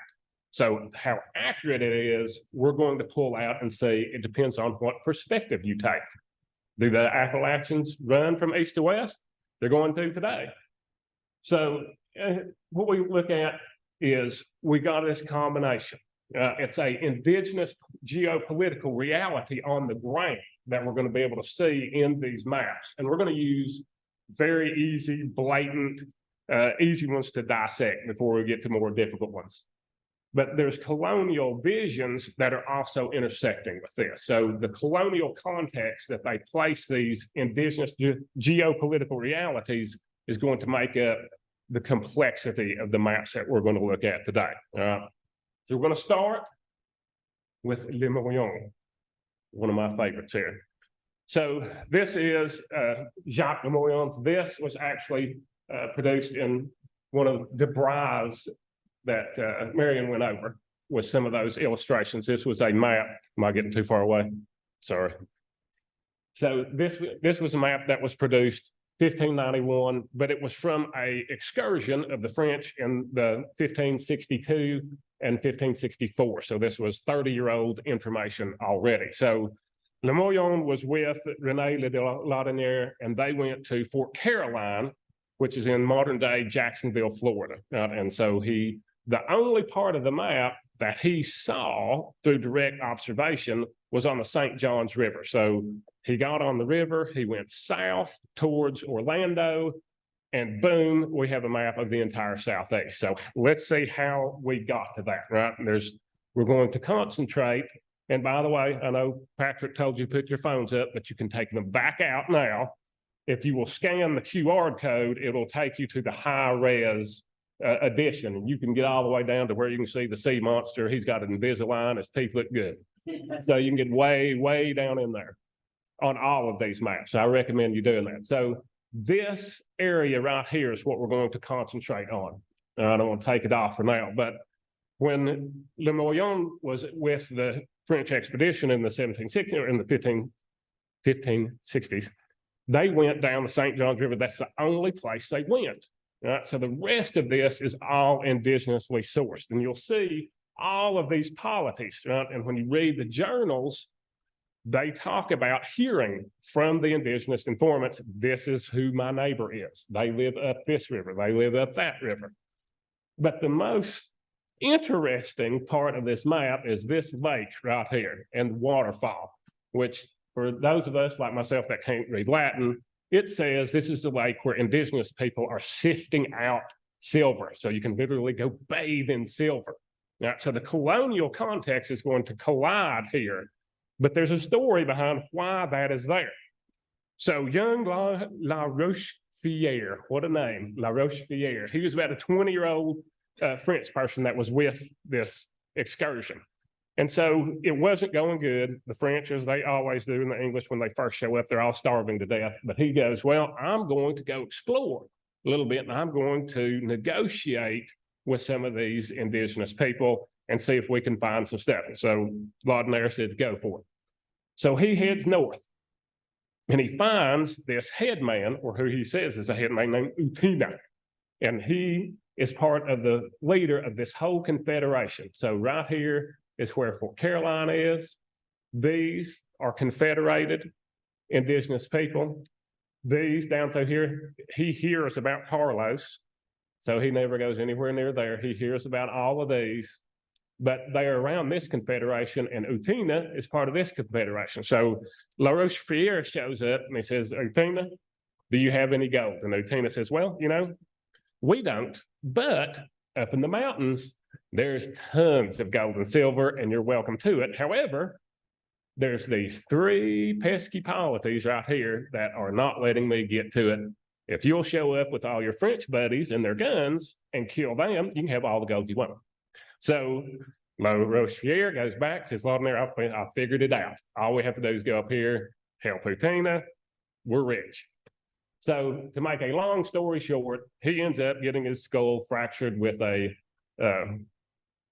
So how accurate it is, we're going to pull out and see it depends on what perspective you take. Do the Appalachians run from east to west? They're going to today. So what we look at is we got this combination. It's a indigenous geopolitical reality on the ground that we're going to be able to see in these maps. And we're going to use very easy, blatant, easy ones to dissect before we get to more difficult ones. But there's colonial visions that are also intersecting with this. So the colonial context that they place these indigenous geopolitical realities is going to make up the complexity of the maps that we're going to look at today. So we're going to start with Le Mairin, one of my favorites here. So this is Jacques Le Mairin's. This was actually produced in one of Debras that Mairin went over with some of those illustrations. This was a map. Am I getting too far away? Sorry. So this was a map that was produced 1591, but it was from a excursion of the French in the 1562 and 1564. So this was 30-year-old information already. So Le Mairin was with René Le Laudonnière, and they went to Fort Caroline, which is in modern-day Jacksonville, Florida. And so the only part of the map that he saw through direct observation was on the St. Johns River. So he got on the river, he went south towards Orlando, and boom, we have a map of the entire Southeast. So let's see how we got to that, right? We're going to concentrate. And by the way, I know Patrick told you put your phones up, but you can take them back out now. If you will scan the QR code, it'll take you to the high-res edition, and you can get all the way down to where you can see the sea monster. He's got an Invisalign, his teeth look good. So you can get way, way down in there on all of these maps. I recommend you doing that. So this area right here is what we're going to concentrate on. I don't want to take it off for now, but when Le Mairin was with the French expedition in the 1760s or in the 1560s, they went down the St. Johns River. That's the only place they went. Right? So the rest of this is all indigenously sourced. And you'll see all of these polities. Right? And when you read the journals, they talk about hearing from the indigenous informants, this is who my neighbor is. They live up this river. They live up that river. But the most interesting part of this map is this lake right here and waterfall, which for those of us like myself that can't read Latin, it says this is the lake where indigenous people are sifting out silver. So you can literally go bathe in silver. Now, so the colonial context is going to collide here, but there's a story behind why that is there. So young La Rochefoucauld, what a name, La Rochefoucauld. He was about a 20-year-old French person that was with this excursion. And so it wasn't going good. The French, as they always do, and the English, when they first show up, they're all starving to death. But he goes, well, I'm going to go explore a little bit, and I'm going to negotiate with some of these indigenous people and see if we can find some stuff. And so Loudon says, go for it. So he heads north, and he finds this headman, or who he says is a headman, named Utina. And he is part of the leader of this whole confederation. So right here is where Fort Caroline is. These are confederated indigenous people. These down through here, he hears about Carlos. So he never goes anywhere near there. He hears about all of these, but they are around this confederation, and Utina is part of this confederation. So La Rochefoucauld shows up and he says, Utina, do you have any gold? And Utina says, well, you know, we don't, but up in the mountains, there's tons of gold and silver, and you're welcome to it. However, there's these 3 pesky polities right here that are not letting me get to it. If you'll show up with all your French buddies and their guns and kill them, you can have all the gold you want. So La Rochefoucauld goes back, says, Loudon, I figured it out. All we have to do is go up here, help Utina, we're rich. So to make a long story short, he ends up getting his skull fractured with a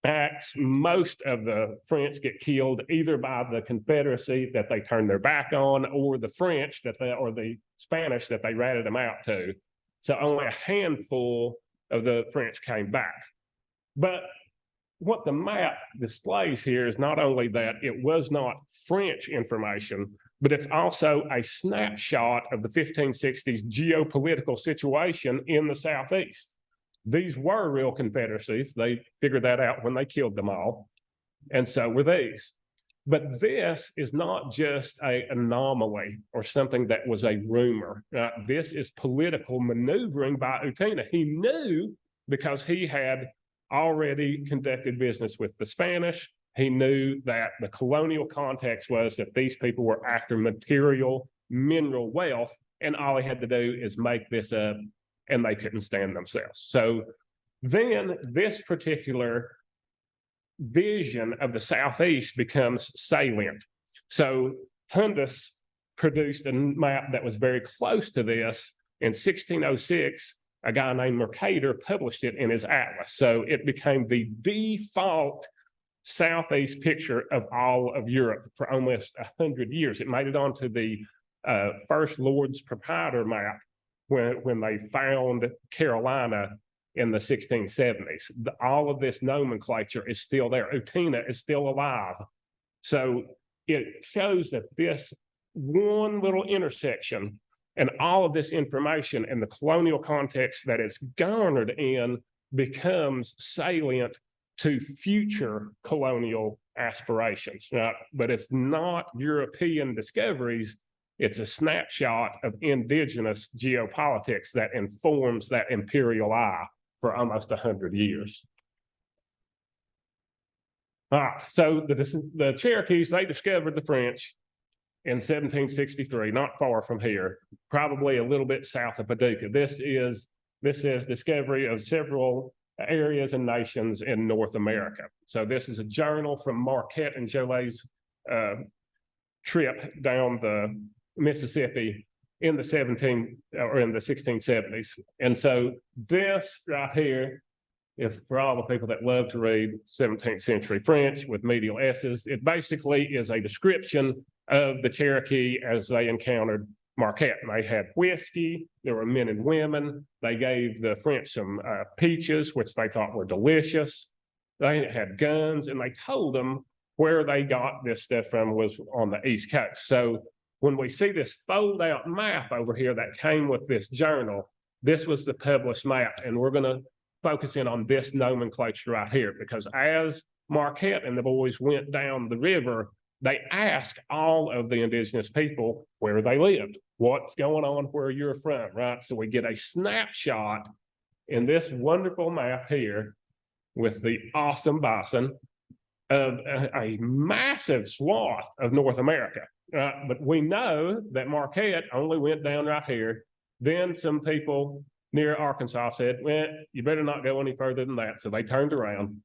axe. Most of the French get killed either by the Confederacy that they turned their back on, or the French or the Spanish that they ratted them out to. So only a handful of the French came back. But what the map displays here is not only that it was not French information, but it's also a snapshot of the 1560s geopolitical situation in the Southeast. These were real confederacies. They figured that out when they killed them all. And so were these. But this is not just an anomaly or something that was a rumor. This is political maneuvering by Utina. He knew, because he had already conducted business with the Spanish. He knew that the colonial context was that these people were after material, mineral wealth, and all he had to do is make this up, and they couldn't stand themselves. So then this particular vision of the Southeast becomes salient. So Hundus produced a map that was very close to this. In 1606, a guy named Mercator published it in his atlas. So it became the default Southeast picture of all of Europe for almost 100 years. It made it onto the first Lord's Proprietor map when they found Carolina in the 1670s. All of this nomenclature is still there. Utina is still alive. So it shows that this one little intersection and all of this information and the colonial context that it's garnered in becomes salient to future colonial aspirations, right? But it's not European discoveries. It's a snapshot of indigenous geopolitics that informs that imperial eye for almost 100 years. All right, so the Cherokees, they discovered the French in 1763, not far from here, probably a little bit south of Paducah. This is discovery of several areas and nations in North America. So this is a journal from Marquette and Jolet's trip down the Mississippi in the 1670s. And so this right here, if for all the people that love to read 17th century French with medial S's, it basically is a description of the Cherokee as they encountered Marquette. And they had whiskey, there were men and women. They gave the French some peaches, which they thought were delicious. They had guns, and they told them where they got this stuff from was on the East Coast. So when we see this fold out map over here that came with this journal, this was the published map. And we're going to focus in on this nomenclature right here, because as Marquette and the boys went down the river, they asked all of the indigenous people where they lived, what's going on where you're from, right? So we get a snapshot in this wonderful map here with the awesome bison of a massive swath of North America. But we know that Marquette only went down right here. Then some people near Arkansas said, well, you better not go any further than that. So they turned around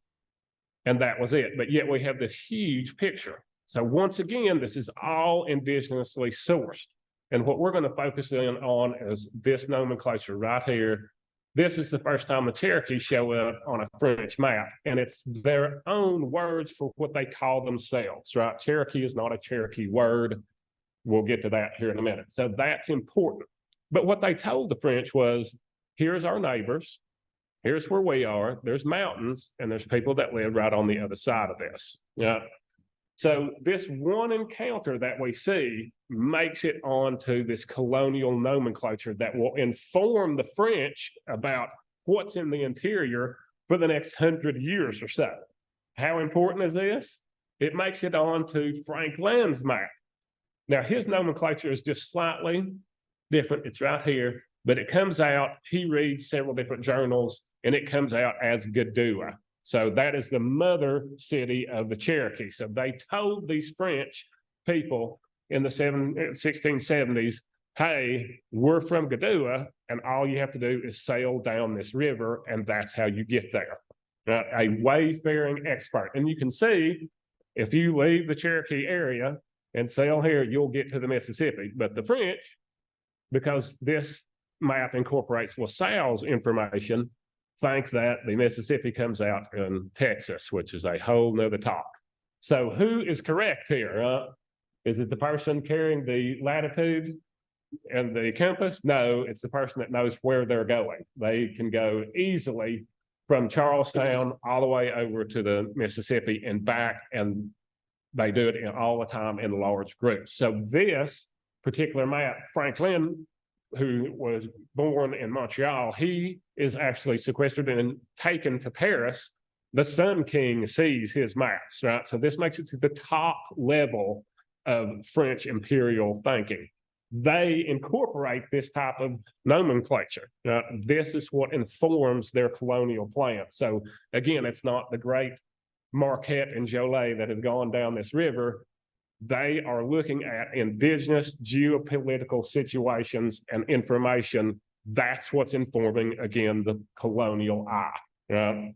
and that was it. But yet we have this huge picture. So once again, this is all indigenously sourced. And what we're going to focus in on is this nomenclature right here. This is the first time the Cherokee show up on a French map, and it's their own words for what they call themselves, right? Cherokee is not a Cherokee word. We'll get to that here in a minute. So that's important. But what they told the French was, here's our neighbors, here's where we are, there's mountains, and there's people that live right on the other side of this. Yeah. So this one encounter that we see makes it onto this colonial nomenclature that will inform the French about what's in the interior for the next 100 years or so. How important is this? It makes it onto Franklin's map. Now, his nomenclature is just slightly different. It's right here, but it comes out, he reads several different journals, and it comes out as Gadua. So that is the mother city of the Cherokee. So they told these French people in the 1670s, hey, we're from Gadua, and all you have to do is sail down this river, and that's how you get there. A wayfaring expert. And you can see, if you leave the Cherokee area and sail here, you'll get to the Mississippi. But the French, because this map incorporates LaSalle's information, think that the Mississippi comes out in Texas, which is a whole nother talk. So who is correct here? Is it the person carrying the latitude and the compass? No, it's the person that knows where they're going. They can go easily from Charlestown all the way over to the Mississippi and back, and they do it all the time in large groups. So this particular map, Franklin, who was born in Montreal, he is actually sequestered and taken to Paris. The Sun King sees his maps, right? So this makes it to the top level of French imperial thinking. They incorporate this type of nomenclature. This is what informs their colonial plan. So again, it's not the great Marquette and Joliet that have gone down this river. They are looking at indigenous geopolitical situations and information. That's what's informing, again, the colonial eye. Right?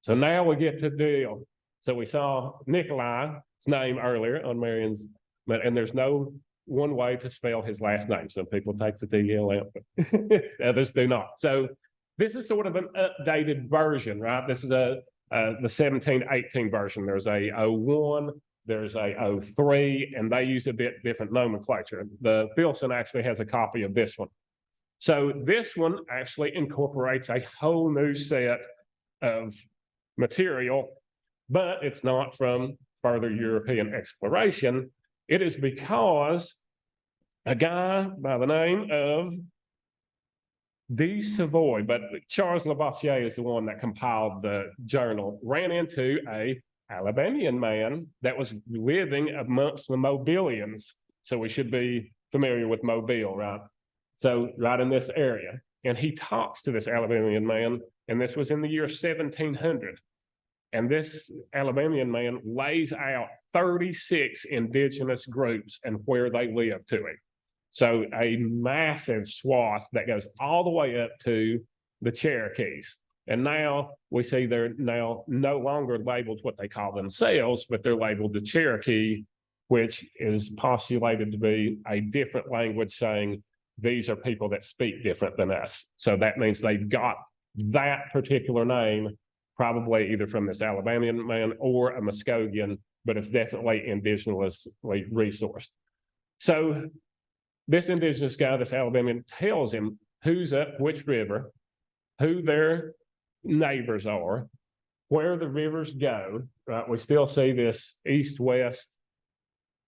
So now we get to the deal. So we saw Nikolai's name earlier on Mairin's, and there's no one way to spell his last name. Some people take the DL out, but others do not. So this is sort of an updated version, right? This is the 1718 version. There's a 01. There's a 03, and they use a bit different nomenclature. The Filson actually has a copy of this one. So this one actually incorporates a whole new set of material, but it's not from further European exploration. It is because a guy by the name of de Savoy, but Charles Lavoisier is the one that compiled the journal, ran into a Alabamian man that was living amongst the Mobilians. So we should be familiar with Mobile, right? So right in this area. And he talks to this Alabamian man, and this was in the year 1700. And this Alabamian man lays out 36 indigenous groups and where they live to him. So a massive swath that goes all the way up to the Cherokees. And now we see they're now no longer labeled what they call themselves, but they're labeled the Cherokee, which is postulated to be a different language saying these are people that speak different than us. So that means they've got that particular name, probably either from this Alabamian man or a Muskogean, but it's definitely indigenously resourced. So this indigenous guy, this Alabamian, tells him who's up which river, who their neighbors are, where the rivers go, right? We still see this east-west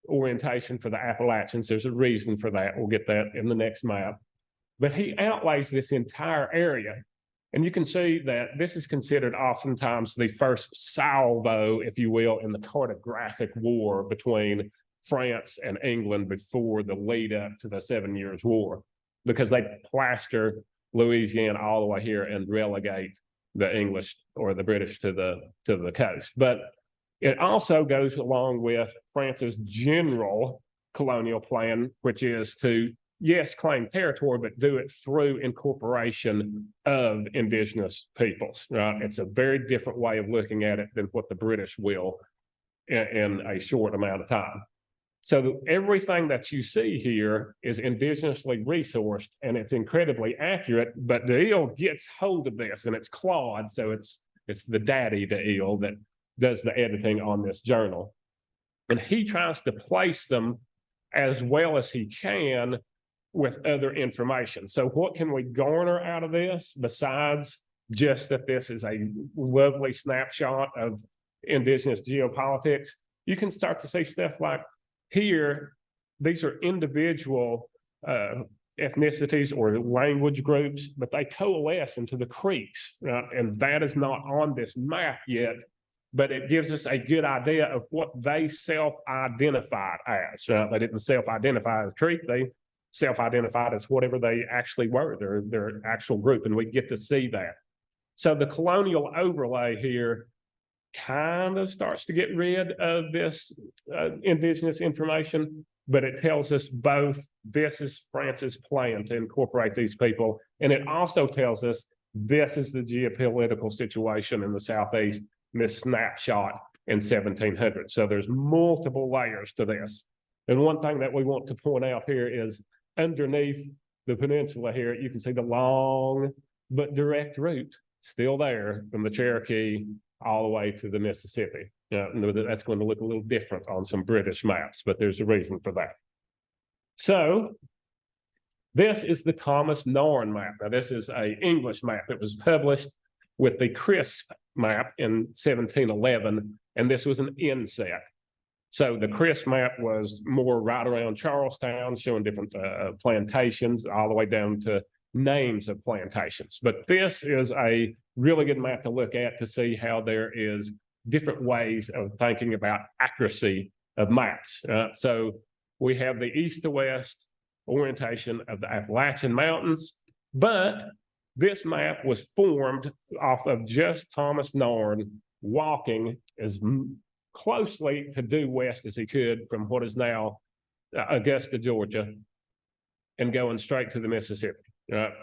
orientation for the Appalachians. There's a reason for that. We'll get that in the next map. But he outlays this entire area. And you can see that this is considered oftentimes the first salvo, if you will, in the cartographic war between France and England before the lead up to the 7 Years' War, because they plaster Louisiana all the way here and relegate the English or the British to the coast. But it also goes along with France's general colonial plan, which is to, yes, claim territory, but do it through incorporation of indigenous peoples, right? It's a very different way of looking at it than what the British will in a short amount of time. So everything that you see here is indigenously resourced, and it's incredibly accurate, but the eel gets hold of this and it's clawed. So it's the daddy, the eel, that does the editing on this journal. And he tries to place them as well as he can with other information. So what can we garner out of this besides just that this is a lovely snapshot of indigenous geopolitics? You can start to see stuff like here, these are individual ethnicities or language groups, but they coalesce into the creeks, right? And that is not on this map yet, but it gives us a good idea of what they self-identified as, right? They didn't self-identify as creek, they self-identified as whatever they actually were, their actual group, and we get to see that. So the colonial overlay here kind of starts to get rid of this indigenous information, but it tells us both this is France's plan to incorporate these people, and it also tells us this is the geopolitical situation in the Southeast, this snapshot in 1700. So there's multiple layers to this. And one thing that we want to point out here is underneath the peninsula here, you can see the long but direct route still there from the Cherokee all the way to the Mississippi. That's going to look a little different on some British maps, but there's a reason for that. So this is the Thomas Norn map. Now, this is an English map. It was published with the Crisp map in 1711, and this was an inset. So the Crisp map was more right around Charlestown, showing different plantations all the way down to names of plantations. But this is a really good map to look at to see how there is different ways of thinking about accuracy of maps. So we have the east to west orientation of the Appalachian Mountains, but this map was formed off of just Thomas Norn walking as closely to due west as he could from what is now Augusta, Georgia, and going straight to the Mississippi.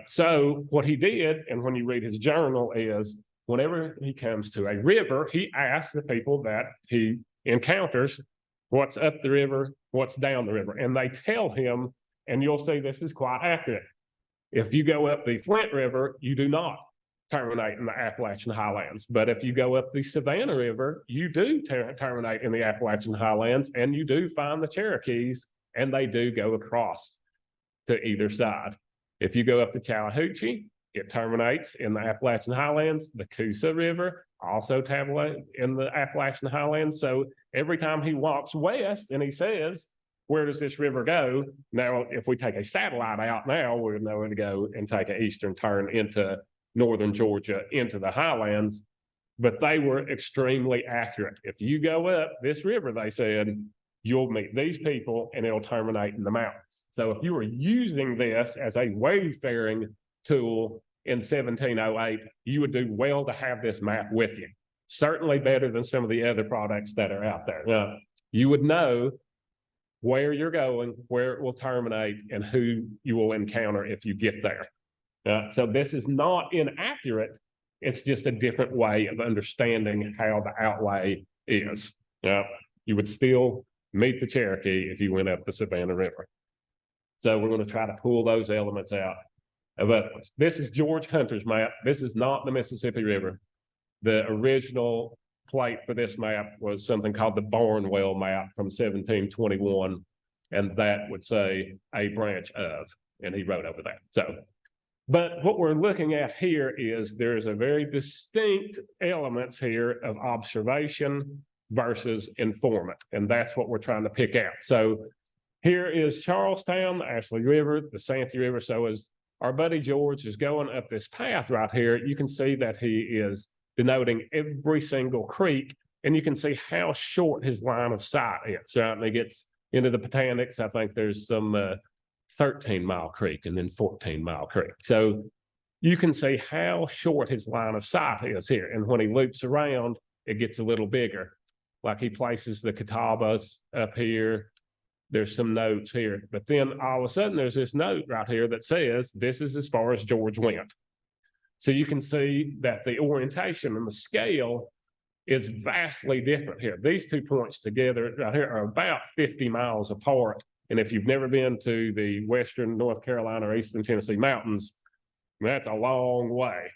So what he did, and when you read his journal, is whenever he comes to a river, he asks the people that he encounters what's up the river, what's down the river, and they tell him, and you'll see this is quite accurate. If you go up the Flint River, you do not terminate in the Appalachian Highlands. But if you go up the Savannah River, you do terminate in the Appalachian Highlands, and you do find the Cherokees, and they do go across to either side. If you go up the Chattahoochee, it terminates in the Appalachian Highlands. The Coosa River also terminates in the Appalachian Highlands. So every time he walks west and he says, where does this river go? Now, if we take a satellite out now, we'll know where to go and take an eastern turn into northern Georgia, into the highlands. But they were extremely accurate. If you go up this river, they said, you'll meet these people and it'll terminate in the mountains. So if you were using this as a wayfaring tool in 1708, you would do well to have this map with you. Certainly better than some of the other products that are out there. Now, you would know where you're going, where it will terminate, and who you will encounter if you get there. So this is not inaccurate. It's just a different way of understanding how the outlay is. You would still meet the Cherokee if you went up the Savannah River. So we're going to try to pull those elements out of others. This is George Hunter's map. This is not the Mississippi River. The original plate for this map was something called the Barnwell map from 1721, and that would say a branch of, and he wrote over that. So, but what we're looking at here is there's a very distinct elements here of observation versus informant, and that's what we're trying to pick out. So here is Charlestown, the Ashley River, the Santee River. So as our buddy George is going up this path right here, you can see that he is denoting every single creek, and you can see how short his line of sight is, right? And he gets into the Botanics. I think there's some 13-mile creek and then 14-mile creek. So you can see how short his line of sight is here. And when he loops around, it gets a little bigger. Like he places the Catawbas up here. There's some notes here. But then all of a sudden, there's this note right here that says, this is as far as George went. So you can see that the orientation and the scale is vastly different here. These 2 points together right here are about 50 miles apart. And if you've never been to the Western North Carolina or Eastern Tennessee mountains, that's a long way.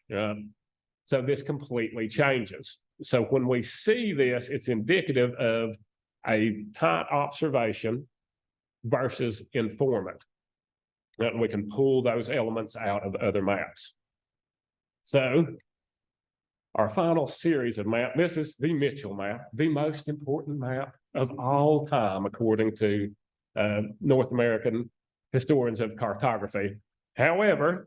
So this completely changes. So when we see this, it's indicative of a tight observation versus informant. And we can pull those elements out of other maps. So our final series of maps, this is the Mitchell map, the most important map of all time, according to North American historians of cartography. However,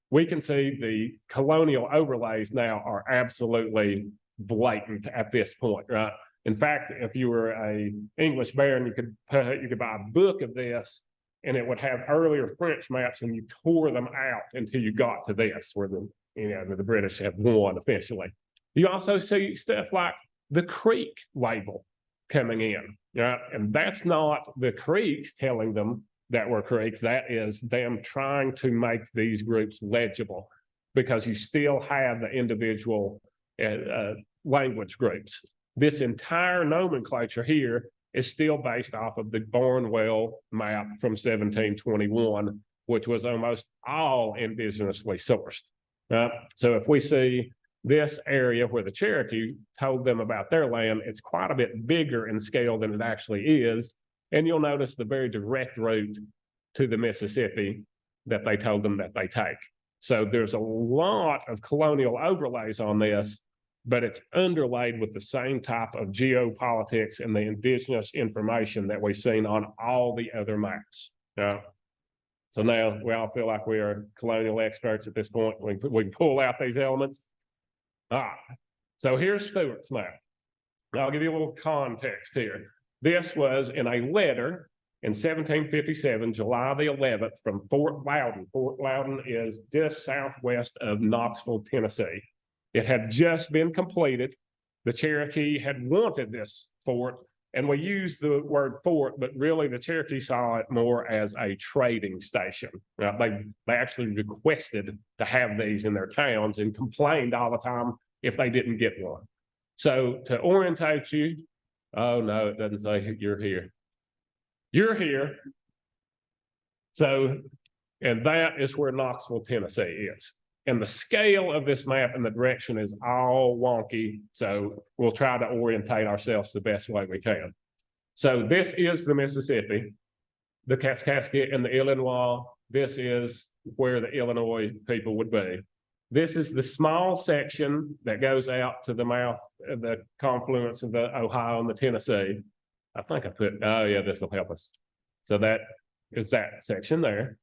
we can see the colonial overlays now are absolutely blatant at this point, right? In fact, if you were an English baron, you could buy a book of this, and it would have earlier French maps, and you tore them out until you got to this, where the British have won officially. You also see stuff like the creek label coming in, right? And that's not the creeks telling them that were creeks. That is them trying to make these groups legible, because you still have the individual language groups. This entire nomenclature here is still based off of the Barnwell map from 1721, which was almost all indigenously sourced. So if we see this area where the Cherokee told them about their land, it's quite a bit bigger in scale than it actually is. And you'll notice the very direct route to the Mississippi that they told them that they take. So there's a lot of colonial overlays on this, but it's underlaid with the same type of geopolitics and the indigenous information that we've seen on all the other maps. So now we all feel like we are colonial experts at this point. We can pull out these elements. So here's Stuart's map. I'll give you a little context here. This was in a letter in 1757, July the 11th, from Fort Loudon. Fort Loudon is just southwest of Knoxville, Tennessee. It had just been completed. The Cherokee had wanted this fort, and we use the word fort, but really the Cherokee saw it more as a trading station. They actually requested to have these in their towns and complained all the time if they didn't get one. So to orientate you, oh no, it doesn't say you're here. You're here. So, and that is where Knoxville, Tennessee is. And the scale of this map and the direction is all wonky. So we'll try to orientate ourselves the best way we can. So this is the Mississippi, the Kaskaskia and the Illinois. This is where the Illinois people would be. This is the small section that goes out to the mouth of the confluence of the Ohio and the Tennessee. I think I put, oh yeah, this will help us. So that is that section there.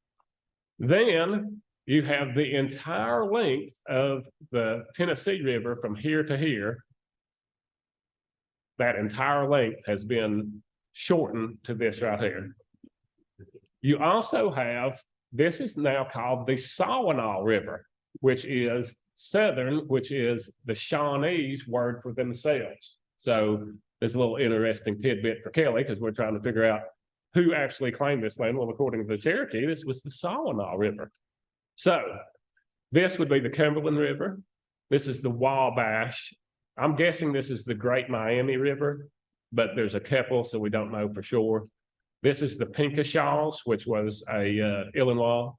Then you have the entire length of the Tennessee River from here to here. That entire length has been shortened to this right here. You also have, this is now called the Colonial River, which is southern, which is the Shawnees word for themselves. So there's a little interesting tidbit for Kelly, because we're trying to figure out who actually claimed this land. Well, according to the Cherokee, this was the Colonial River. So this would be the Cumberland River. This is the Wabash. I'm guessing this is the Great Miami River, but there's a couple, so we don't know for sure. This is the Pinkashaws, which was a Illinois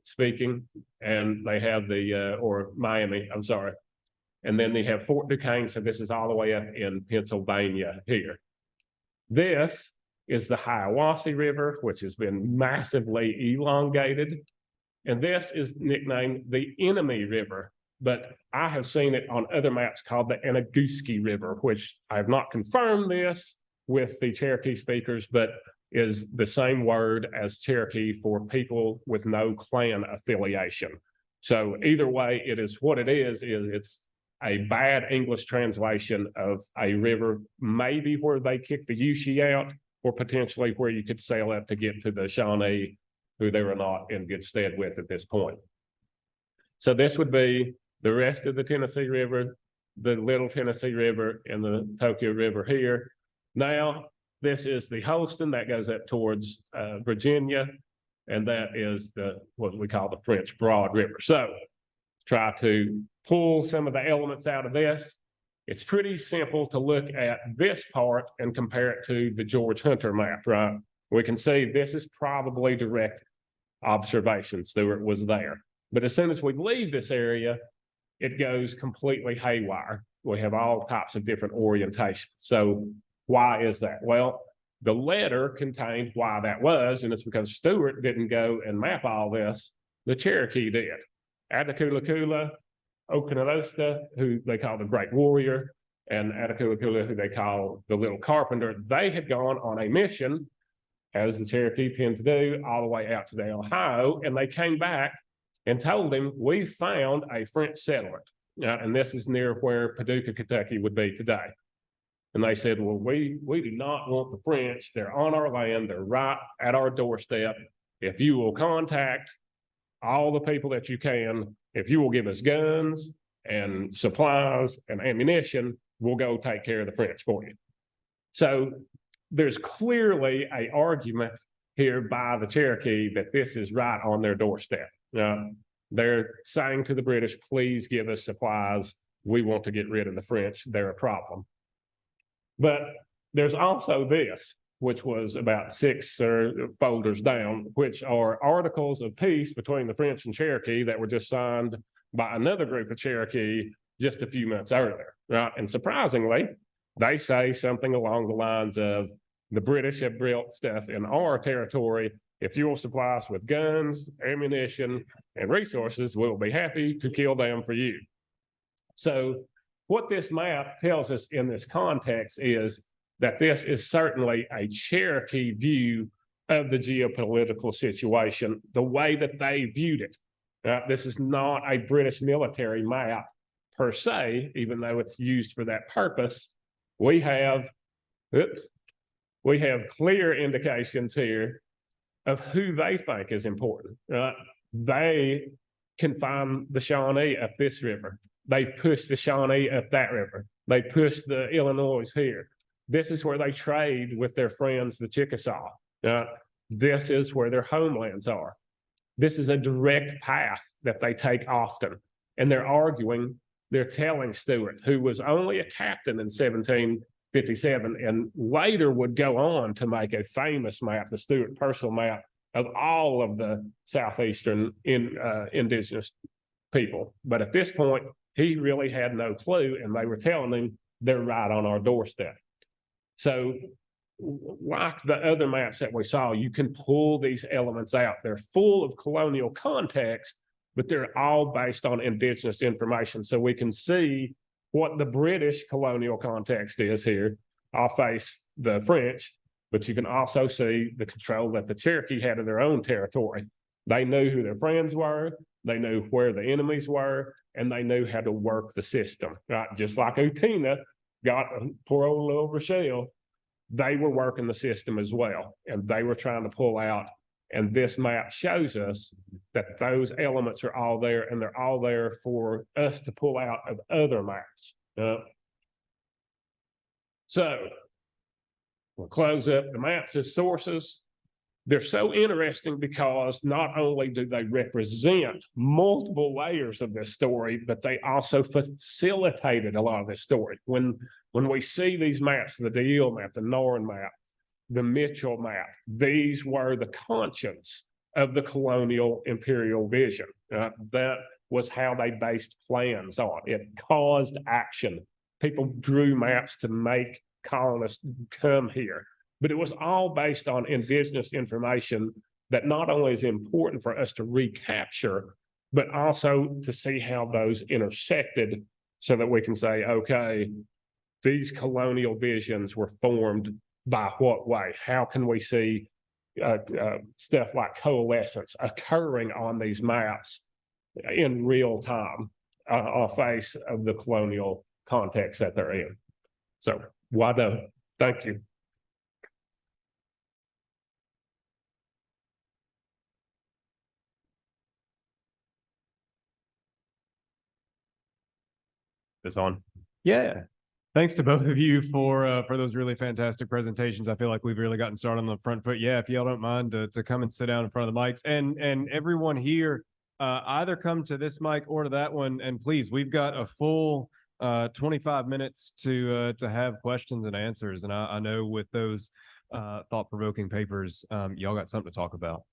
speaking, and they have the, or Miami, I'm sorry. And then they have Fort Duquesne, so this is all the way up in Pennsylvania here. This is the Hiawassee River, which has been massively elongated. And this is nicknamed the Enemy River, but I have seen it on other maps called the Anaguski River, which I have not confirmed this with the Cherokee speakers, but is the same word as Cherokee for people with no clan affiliation. So either way, it is what it is it's a bad English translation of a river, maybe where they kicked the Yushi out, or potentially where you could sail up to get to the Shawnee, who they were not in good stead with at this point. So this would be the rest of the Tennessee River, the Little Tennessee River, and the Tokyo River here. Now, this is the Holston that goes up towards Virginia, and that is what we call the French Broad River. So try to pull some of the elements out of this. It's pretty simple to look at this part and compare it to the George Hunter map, right? We can see this is probably direct observation. Stuart was there. But as soon as we leave this area, it goes completely haywire. We have all types of different orientations. So why is that? Well, the letter contained why that was, and it's because Stuart didn't go and map all this. The Cherokee did. Atakulakula, Okanalosta, who they call the Great Warrior, and Atakulakula, who they call the Little Carpenter, they had gone on a mission, as the Cherokee tend to do, all the way out to the Ohio, and they came back and told him, we found a French settlement. And this is near where Paducah, Kentucky would be today. And they said, well, we do not want the French. They're on our land. They're right at our doorstep. If you will contact all the people that you can, if you will give us guns and supplies and ammunition, we'll go take care of the French for you. So there's clearly an argument here by the Cherokee that this is right on their doorstep. They're saying to the British, please give us supplies. We want to get rid of the French. They're a problem. But there's also this, which was about 6 folders down, which are articles of peace between the French and Cherokee that were just signed by another group of Cherokee just a few months earlier, right? And surprisingly, they say something along the lines of, the British have built stuff in our territory. If you will supply us with guns, ammunition, and resources, we'll be happy to kill them for you. So what this map tells us in this context is that this is certainly a Cherokee view of the geopolitical situation, the way that they viewed it. This is not a British military map per se, even though it's used for that purpose. We have clear indications here of who they think is important. They can find the Shawnee up this river. They push the Shawnee up that river. They push the Illinois here. This is where they trade with their friends, the Chickasaw. This is where their homelands are. This is a direct path that they take often. And they're arguing, they're telling Stuart, who was only a captain in 1757 and later would go on to make a famous map, the Stuart Purcell map, of all of the southeastern indigenous people. But at this point, he really had no clue, and they were telling him they're right on our doorstep. So like the other maps that we saw, you can pull these elements out. They're full of colonial context, but they're all based on indigenous information. So we can see what the British colonial context is here. I'll face the French, but you can also see the control that the Cherokee had of their own territory. They knew who their friends were, they knew where the enemies were, and they knew how to work the system, right? Just like Utina got poor old little Rochelle, they were working the system as well, and they were trying to pull out. And this map shows us that those elements are all there, and they're all there for us to pull out of other maps. So we'll close up the maps as sources. They're so interesting because not only do they represent multiple layers of this story, but they also facilitated a lot of this story. When we see these maps, the Deal map, the Norrin map, the Mitchell map, these were the conscience of the colonial imperial vision. That was how they based plans on. It caused action. People drew maps to make colonists come here. But it was all based on indigenous information that not only is important for us to recapture, but also to see how those intersected so that we can say, okay, these colonial visions were formed by what way? How can we see stuff like coalescence occurring on these maps in real time on face of the colonial context that they're in? So, why don't? Thank you. This on? Yeah. Thanks to both of you for those really fantastic presentations. I feel like we've really gotten started on the front foot. Yeah, if y'all don't mind to come and sit down in front of the mics, and everyone here, either come to this mic or to that one. And please, we've got a full 25 minutes to have questions and answers. And I know with those thought-provoking papers, y'all got something to talk about.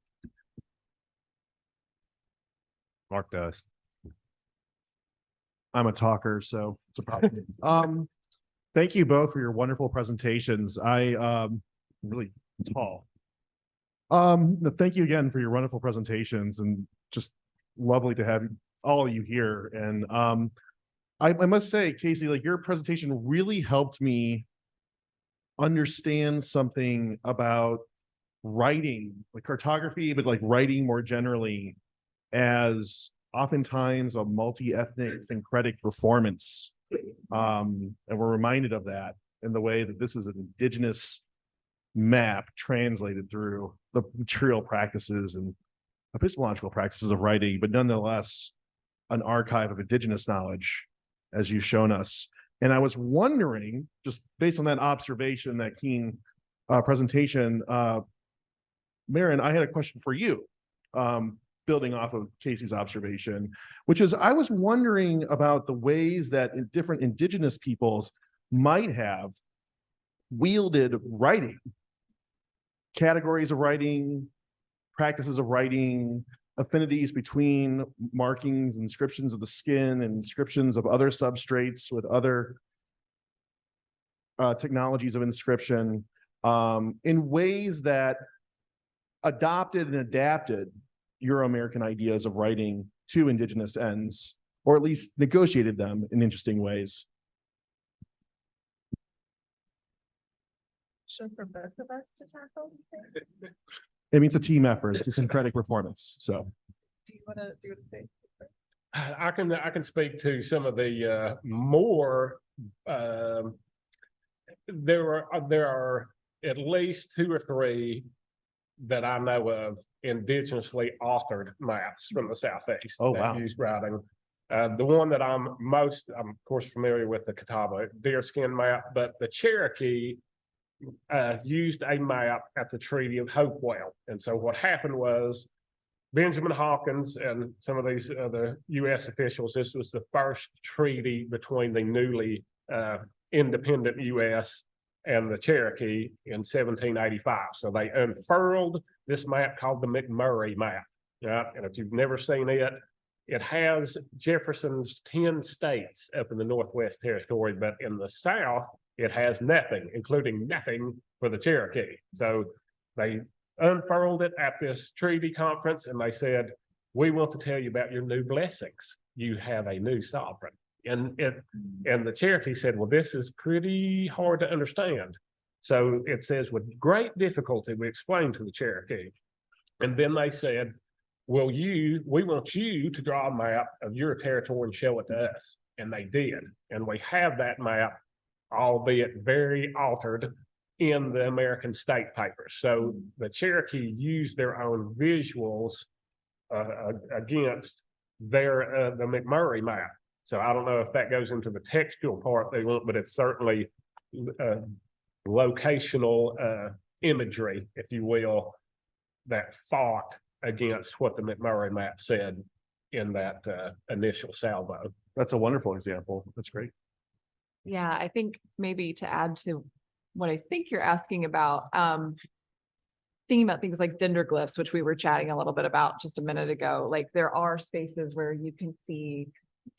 Mark does. I'm a talker, so it's a problem. Thank you both for your wonderful presentations. Really tall. Thank you again for your wonderful presentations, and just lovely to have all of you here. And I must say, Casey, like, your presentation really helped me understand something about writing, like cartography, but like writing more generally, as oftentimes a multi-ethnic syncretic performance. And we're reminded of that in the way that this is an indigenous map translated through the material practices and epistemological practices of writing, but nonetheless an archive of indigenous knowledge, as you've shown us. And I was wondering, just based on that observation, that keen presentation, Mairin, I had a question for you, building off of Casey's observation, which is, I was wondering about the ways that different indigenous peoples might have wielded writing, categories of writing, practices of writing, affinities between markings, inscriptions of the skin, and inscriptions of other substrates with other technologies of inscription, in ways that adopted and adapted Euro-American ideas of writing to indigenous ends, or at least negotiated them in interesting ways. Sure, for both of us to tackle. It means a team effort. It's a syncretic performance. So, Do you want to do it? I can speak to some of the more. There are at least 2 or 3 that I know of indigenously authored maps from the Southeast. Oh, that wow. use writing. The one that I'm of course familiar with, the Catawba deerskin map, but the Cherokee used a map at the Treaty of Hopewell. And so what happened was, Benjamin Hawkins and some of these other U.S. officials, this was the first treaty between the newly independent U.S. and the Cherokee in 1785. So they unfurled this map called the McMurray map. Right? And if you've never seen it, it has Jefferson's 10 states up in the Northwest Territory, but in the South, it has nothing, including nothing for the Cherokee. So they unfurled it at this treaty conference, and they said, we want to tell you about your new blessings. You have a new sovereign. And the Cherokee said, well, this is pretty hard to understand. So it says, with great difficulty, we explained to the Cherokee. And then they said, well, we want you to draw a map of your territory and show it to us. And they did. And we have that map, albeit very altered, in the American state papers. So the Cherokee used their own visuals against the McMurray map. So I don't know if that goes into the textual part they want, but it's certainly locational imagery, if you will, that fought against what the McMurray map said in that initial salvo. That's a wonderful example. That's great. Yeah, I think maybe to add to what I think you're asking about, thinking about things like dendroglyphs, which we were chatting a little bit about just a minute ago, like there are spaces where you can see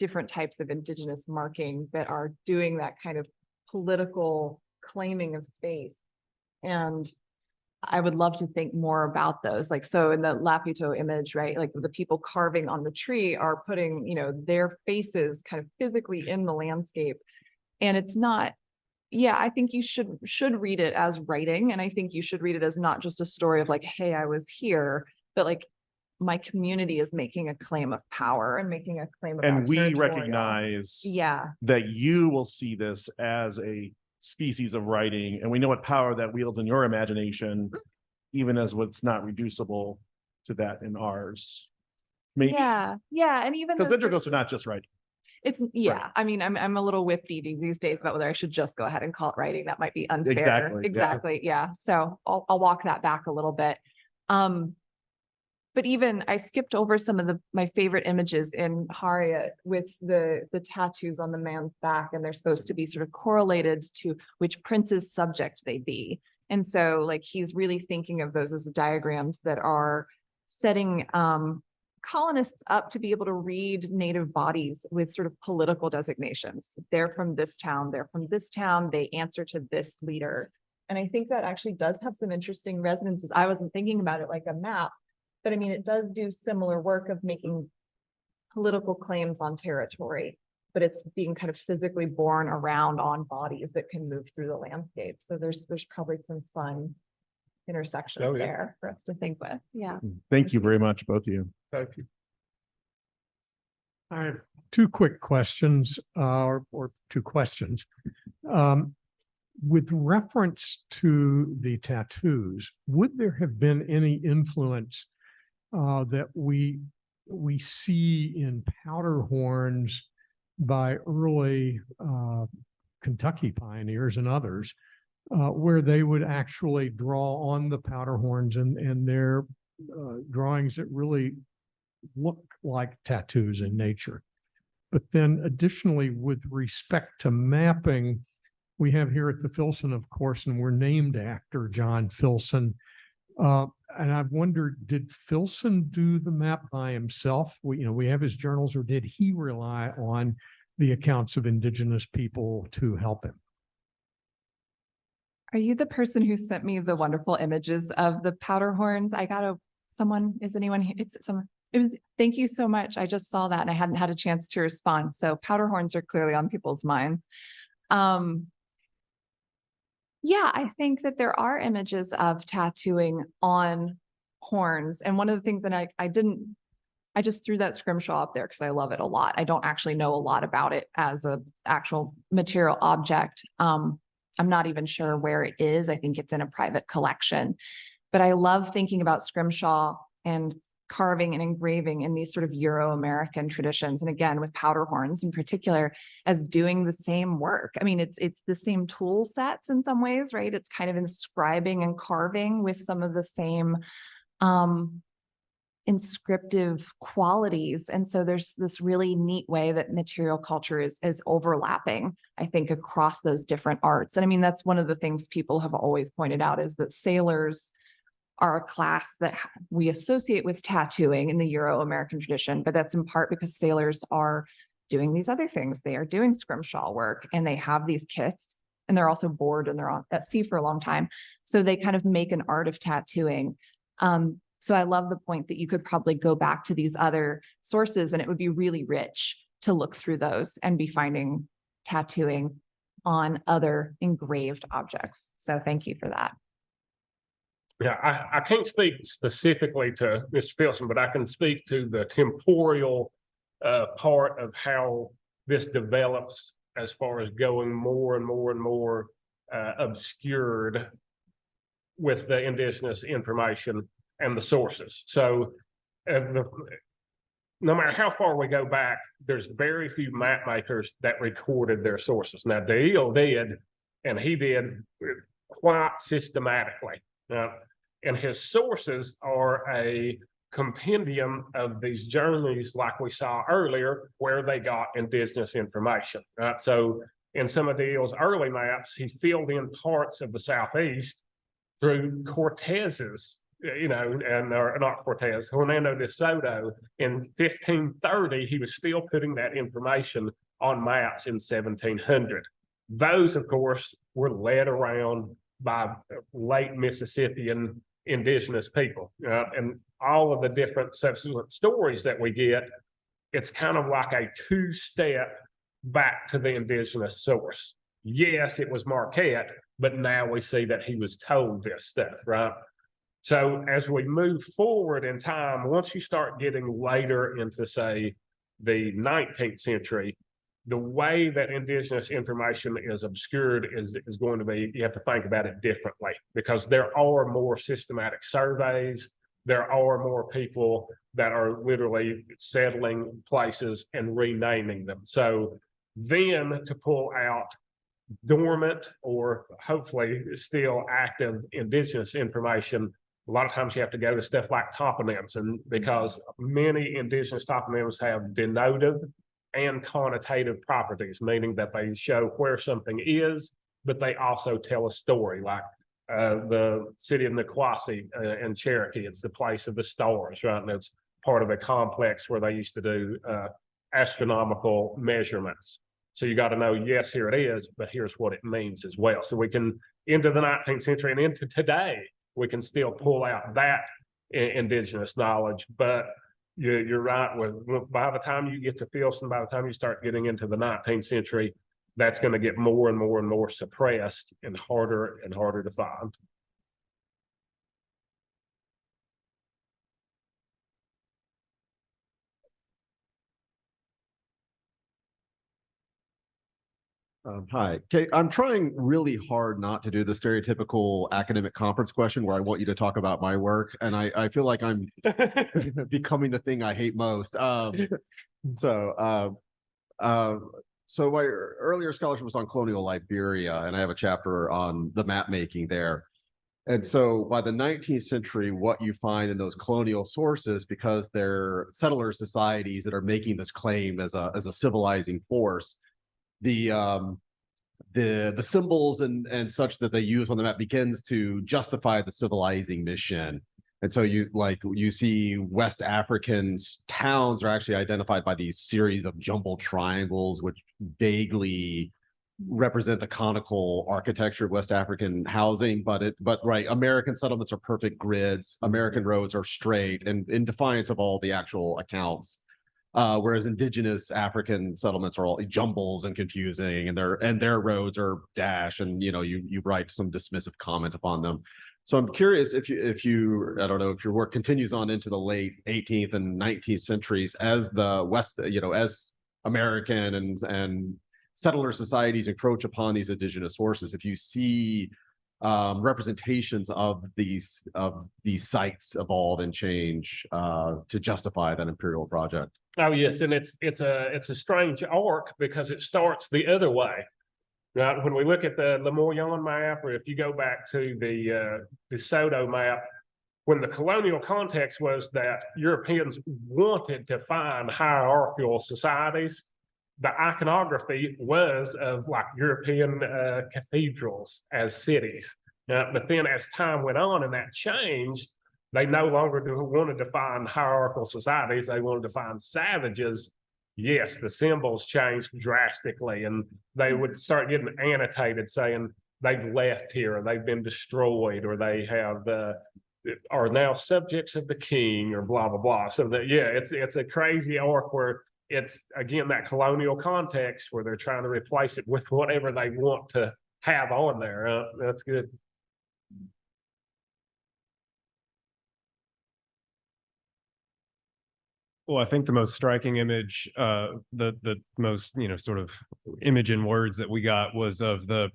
different types of indigenous marking that are doing that kind of political claiming of space. And I would love to think more about those. Like, so in the Laputo image, right, like the people carving on the tree are putting, you know, their faces kind of physically in the landscape. And it's not, yeah, I think you should read it as writing. And I think you should read it as not just a story of like, hey, I was here, but like my community is making a claim of power and making a claim about And we territorial. recognize Yeah, that you will see this as a species of writing, and we know what power that wields in your imagination, even as what's not reducible to that in ours. Maybe yeah, and even because those dendroglyphs are not just writing. It's, yeah, I mean, I'm a little whip-dee these days about whether I should just go ahead and call it writing. That might be unfair. Exactly, yeah. Exactly, yeah. So I'll walk that back a little bit. But even I skipped over some of my favorite images in Harriet with the tattoos on the man's back, and they're supposed to be sort of correlated to which prince's subject they be. And so like he's really thinking of those as diagrams that are setting colonists up to be able to read native bodies with sort of political designations. They're from this town, they're from this town, they answer to this leader. And I think that actually does have some interesting resonances. I wasn't thinking about it like a map, but I mean, it does do similar work of making political claims on territory, but it's being kind of physically borne around on bodies that can move through the landscape. So there's probably some fun intersections there for us to think with. Yeah. Thank you very much, both of you. Thank you. I have two quick questions, or two questions. With reference to the tattoos, would there have been any influence that we see in powder horns by early Kentucky pioneers and others, where they would actually draw on the powder horns and their drawings that really look like tattoos in nature? But then additionally, with respect to mapping, we have here at the Filson, of course, and we're named after John Filson. And I've wondered, did Filson do the map by himself? We have his journals, or did he rely on the accounts of indigenous people to help him? Are you the person who sent me the wonderful images of the powder horns? Is anyone here? Thank you so much. I just saw that and I hadn't had a chance to respond. So powder horns are clearly on people's minds. Yeah, I think that there are images of tattooing on horns. And one of the things that I just threw that scrimshaw up there because I love it a lot. I don't actually know a lot about it as an actual material object. I'm not even sure where it is. I think it's in a private collection. But I love thinking about scrimshaw and carving and engraving in these sort of Euro-American traditions. And again, with powder horns in particular, as doing the same work. I mean, it's the same tool sets in some ways, right? It's kind of inscribing and carving with some of the same inscriptive qualities. And so there's this really neat way that material culture is overlapping, I think, across those different arts. And I mean, that's one of the things people have always pointed out, is that sailors are a class that we associate with tattooing in the Euro-American tradition, but that's in part because sailors are doing these other things. They are doing scrimshaw work and they have these kits, and they're also bored and they're at sea for a long time. So they kind of make an art of tattooing. So I love the point that you could probably go back to these other sources and it would be really rich to look through those and be finding tattooing on other engraved objects. So thank you for that. Yeah, I can't speak specifically to Mr. Filson, but I can speak to the temporal part of how this develops as far as going more and more and more obscured with the indigenous information and the sources. So no matter how far we go back, there's very few map makers that recorded their sources. Now, DeEle did, and he did quite systematically. And his sources are a compendium of these journeys like we saw earlier, where they got indigenous information, right? So in some of DeEle's early maps, he filled in parts of the Southeast through Cortez's, and not Cortez, Hernando de Soto. In 1530, he was still putting that information on maps in 1700. Those, of course, were led around by late Mississippian indigenous people, and all of the different subsequent stories that we get, it's kind of like a two-step back to the indigenous source. Yes, it was Marquette, but now we see that he was told this stuff, right? So as we move forward in time, once you start getting later into, say, the 19th century, the way that indigenous information is obscured is going to be, you have to think about it differently, because there are more systematic surveys. there are more people that are literally settling places and renaming them. So then to pull out dormant or hopefully still active indigenous information, a lot of times you have to go to stuff like toponyms, and because many indigenous toponyms have denotive and connotative properties, meaning that they show where something is, but they also tell a story, like the city of Niquosi in Cherokee. It's the place of the stars, right? And it's part of a complex where they used to do astronomical measurements. So you got to know, yes, here it is, but here's what it means as well. So we can, into the 19th century and into today, we can still pull out that indigenous knowledge. But you're right, by the time you get to Filson, by the time you start getting into the 19th century, that's going to get more and more and more suppressed and harder to find. Hi, Kate. I'm trying really hard not to do the stereotypical academic conference question where I want you to talk about my work, and I feel like I'm becoming the thing I hate most. So my earlier scholarship was on colonial Liberia, and I have a chapter on the map making there. And so by the 19th century, what you find in those colonial sources, because they're settler societies that are making this claim as a civilizing force, the symbols and such that they use on the map begins to justify the civilizing mission. And so you see West African towns are actually identified by these series of jumbled triangles, which vaguely represent the conical architecture of West African housing. But right, American settlements are perfect grids. American roads are straight and in defiance of all the actual accounts. Whereas indigenous African settlements are all jumbles and confusing, and their roads are dash, and you write some dismissive comment upon them. So I'm curious if you I don't know if your work continues on into the late 18th and 19th centuries as the West, as American and settler societies encroach upon these indigenous sources, if you see representations of these sites evolve and change to justify that imperial project. Oh yes, and it's a strange arc because it starts the other way. Right, when we look at the Moyan map, or if you go back to the DeSoto map, when the colonial context was that Europeans wanted to find hierarchical societies, the iconography was of like European cathedrals as cities. But then as time went on and that changed, they no longer wanted to find hierarchical societies. They wanted to find savages. Yes, the symbols changed drastically, and they would start getting annotated saying they've left here, or they've been destroyed, or they have are now subjects of the king, or blah blah blah. So that it's a crazy arc where it's again that colonial context where they're trying to replace it with whatever they want to have on there. That's good. Well, I think the most striking image, the most sort of image in words that we got was of the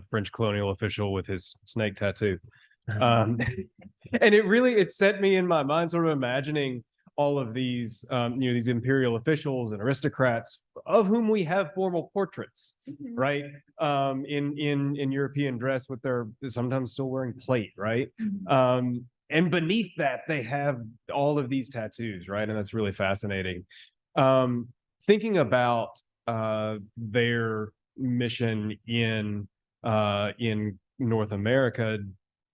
French colonial official with his snake tattoo, and it set me in my mind sort of imagining all of these these imperial officials and aristocrats of whom we have formal portraits, right? In European dress with their sometimes still wearing plate, right? And beneath that, they have all of these tattoos, right? And that's really fascinating. Thinking about their mission in North America,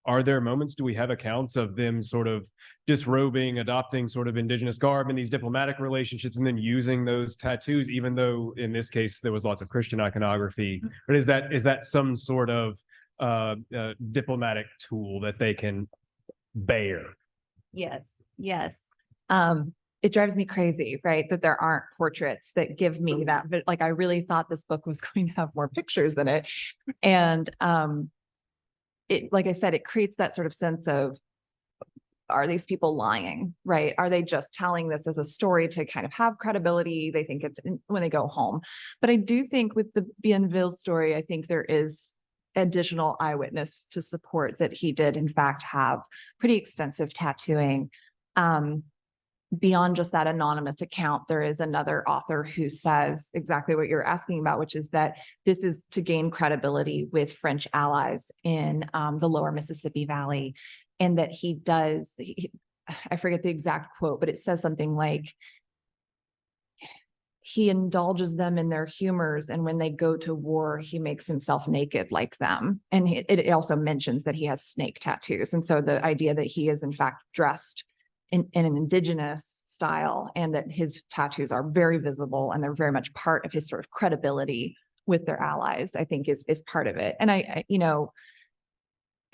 are there moments, do we have accounts of them sort of disrobing, adopting sort of indigenous garb in these diplomatic relationships, and then using those tattoos, even though in this case there was lots of Christian iconography? But is that some sort of diplomatic tool that they can bear? Yes. It drives me crazy, right? That there aren't portraits that give me that, but like, I really thought this book was going to have more pictures in it. And it, like I said, it creates that sort of sense of, are these people lying, right? Are they just telling this as a story to kind of have credibility? They think it's when they go home. But I do think with the Bienville story, I think there is additional eyewitness to support that he did in fact have pretty extensive tattooing. Beyond just that anonymous account, there is another author who says exactly what you're asking about, which is that this is to gain credibility with French allies in the lower Mississippi Valley, and that he does, I forget the exact quote, but it says something like, he indulges them in their humors, and when they go to war, he makes himself naked like them. And it also mentions that he has snake tattoos. And so the idea that he is in fact dressed in an indigenous style, and that his tattoos are very visible and they're very much part of his sort of credibility with their allies, I think is part of it. And I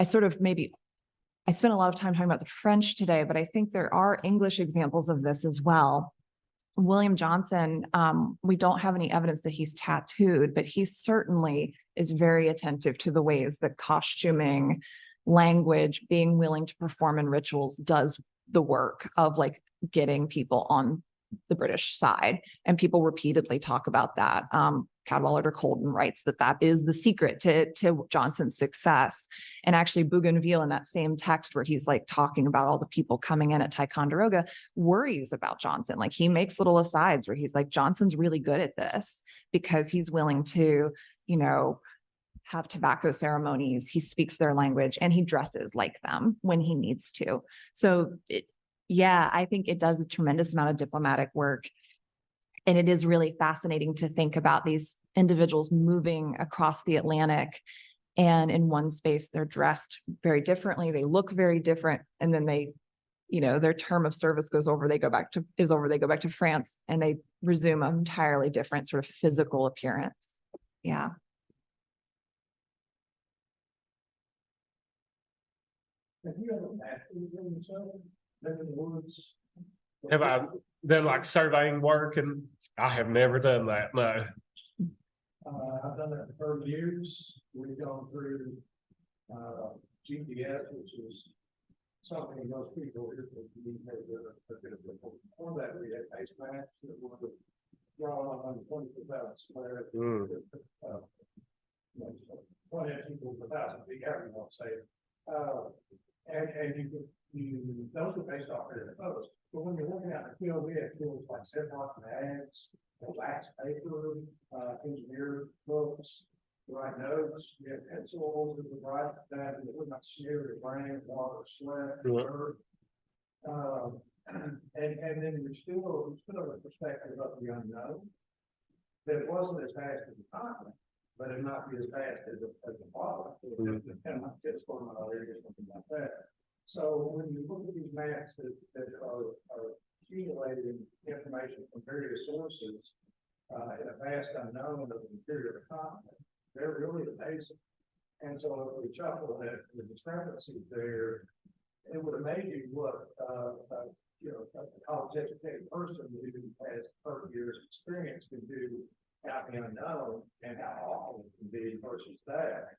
spent a lot of time talking about the French today, but I think there are English examples of this as well. William Johnson, we don't have any evidence that he's tattooed, but he certainly is very attentive to the ways that costuming, language, being willing to perform in rituals does the work of like getting people on the British side. And people repeatedly talk about that. Cadwallader Colden writes that that is the secret to Johnson's success. And actually Bougainville, in that same text where he's like talking about all the people coming in at Ticonderoga, worries about Johnson. Like he makes little asides where he's like, Johnson's really good at this because he's willing to, have tobacco ceremonies, he speaks their language, and he dresses like them when he needs to. So I think it does a tremendous amount of diplomatic work. And it is really fascinating to think about these individuals moving across the Atlantic, and in one space, they're dressed very differently. They look very different. And then they, their term of service goes over, they go back to France, and they resume an entirely different sort of physical appearance. Yeah. Have you ever been yourself, living in the woods? Have I done like surveying work? And I have never done that, no. I've done that for 30 years. We've gone through GPS, which is something most people here before that we had base maps that were drawn on 20,000 square. 1 inch equals 1,000 feet, however you want to say it. And those are based off their photos. But when you're looking at the field, we have tools like Ziploc bags, wax paper, engineer books, write notes. We have pencils that would write that would not smear the brain, water, sweat, dirt. And then we still have a perspective of the unknown. That it wasn't as fast as the continent, but it might be as fast as the bottom. Kind of just going on area or something like that. So when you look at these maps that are accumulating information from various sources in a vast unknown of the interior of the continent, they're really amazing. And so if we chuckle at the discrepancies there, it would amaze you what a college educated person who has 30 years experience can do out in the unknown, and how awful it can be versus that.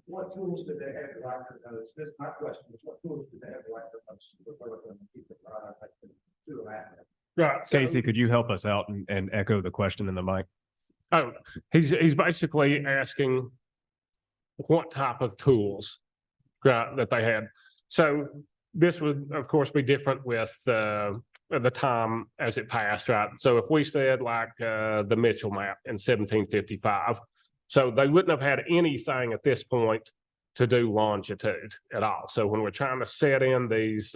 What tools did they have to write their notes? This my question is, what tools did they have to write their notes to keep it right? Right. Casey, could you help us out and echo the question in the mic? Oh, he's basically asking what type of tools, right, that they had. So this would, of course, be different with the time as it passed, right? So if we said like the Mitchell map in 1755, so they wouldn't have had anything at this point to do longitude at all. So when we're trying to set in these,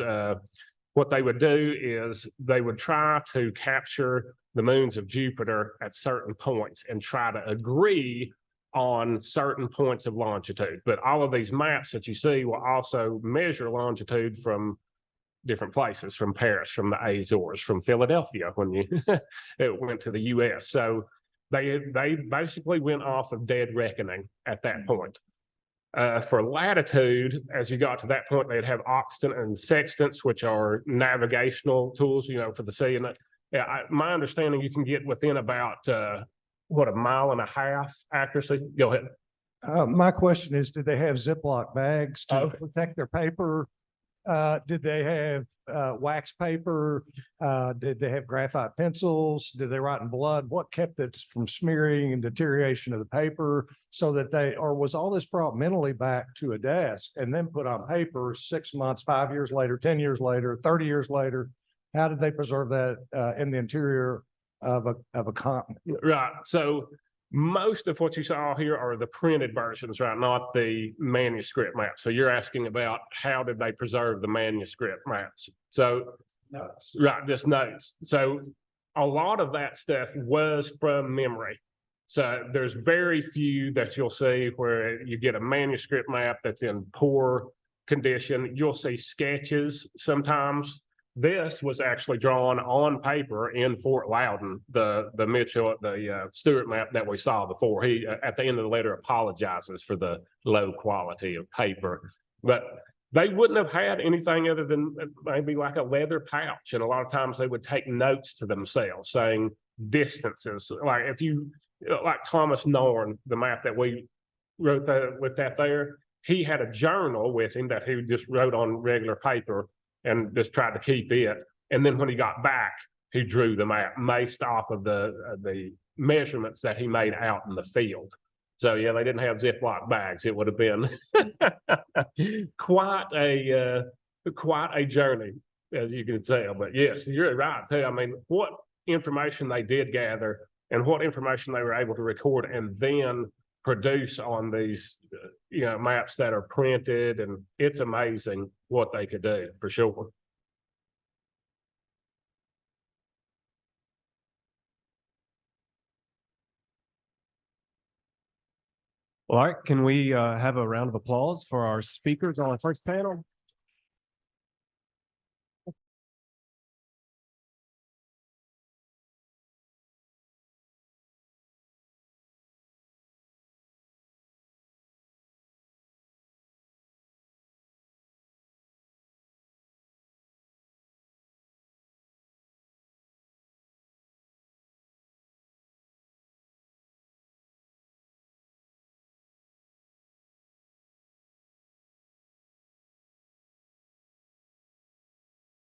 what they would do is they would try to capture the moons of Jupiter at certain points and try to agree on certain points of longitude. But all of these maps that you see will also measure longitude from different places, from Paris, from the Azores, from Philadelphia when you it went to the US. So they basically went off of dead reckoning at that point. For latitude, as you got to that point, they'd have oxtant and sextants, which are navigational tools, for the sea. And my understanding, you can get within about a mile and a half accuracy. Go ahead. My question is, did they have Ziploc bags to protect their paper? Did they have wax paper? Did they have graphite pencils? Did they write in blood? What kept it from smearing and deterioration of the paper so that or was all this brought mentally back to a desk and then put on paper 6 months, 5 years later, 10 years later, 30 years later? How did they preserve that in the interior of a continent? Right. So most of what you saw here are the printed versions, right? Not the manuscript maps. So you're asking about how did they preserve the manuscript maps? So, right, just notes. So a lot of that stuff was from memory. So there's very few that you'll see where you get a manuscript map that's in poor condition. You'll see sketches sometimes. This was actually drawn on paper in Fort Loudon, the Stuart map that we saw before. He, at the end of the letter, apologizes for the low quality of paper, but they wouldn't have had anything other than maybe like a leather pouch. And a lot of times they would take notes to themselves saying distances. Like if you, like Thomas Norn, the map that we wrote with that there, he had a journal with him that he just wrote on regular paper and just tried to keep it. And then when he got back, he drew the map based off of the measurements that he made out in the field. So yeah, they didn't have Ziploc bags. It would have been quite a journey, as you can tell. But yes, you're right too. I mean, what information they did gather and what information they were able to record and then produce on these maps that are printed, and it's amazing what they could do for sure. All right, can we have a round of applause for our speakers on our first panel?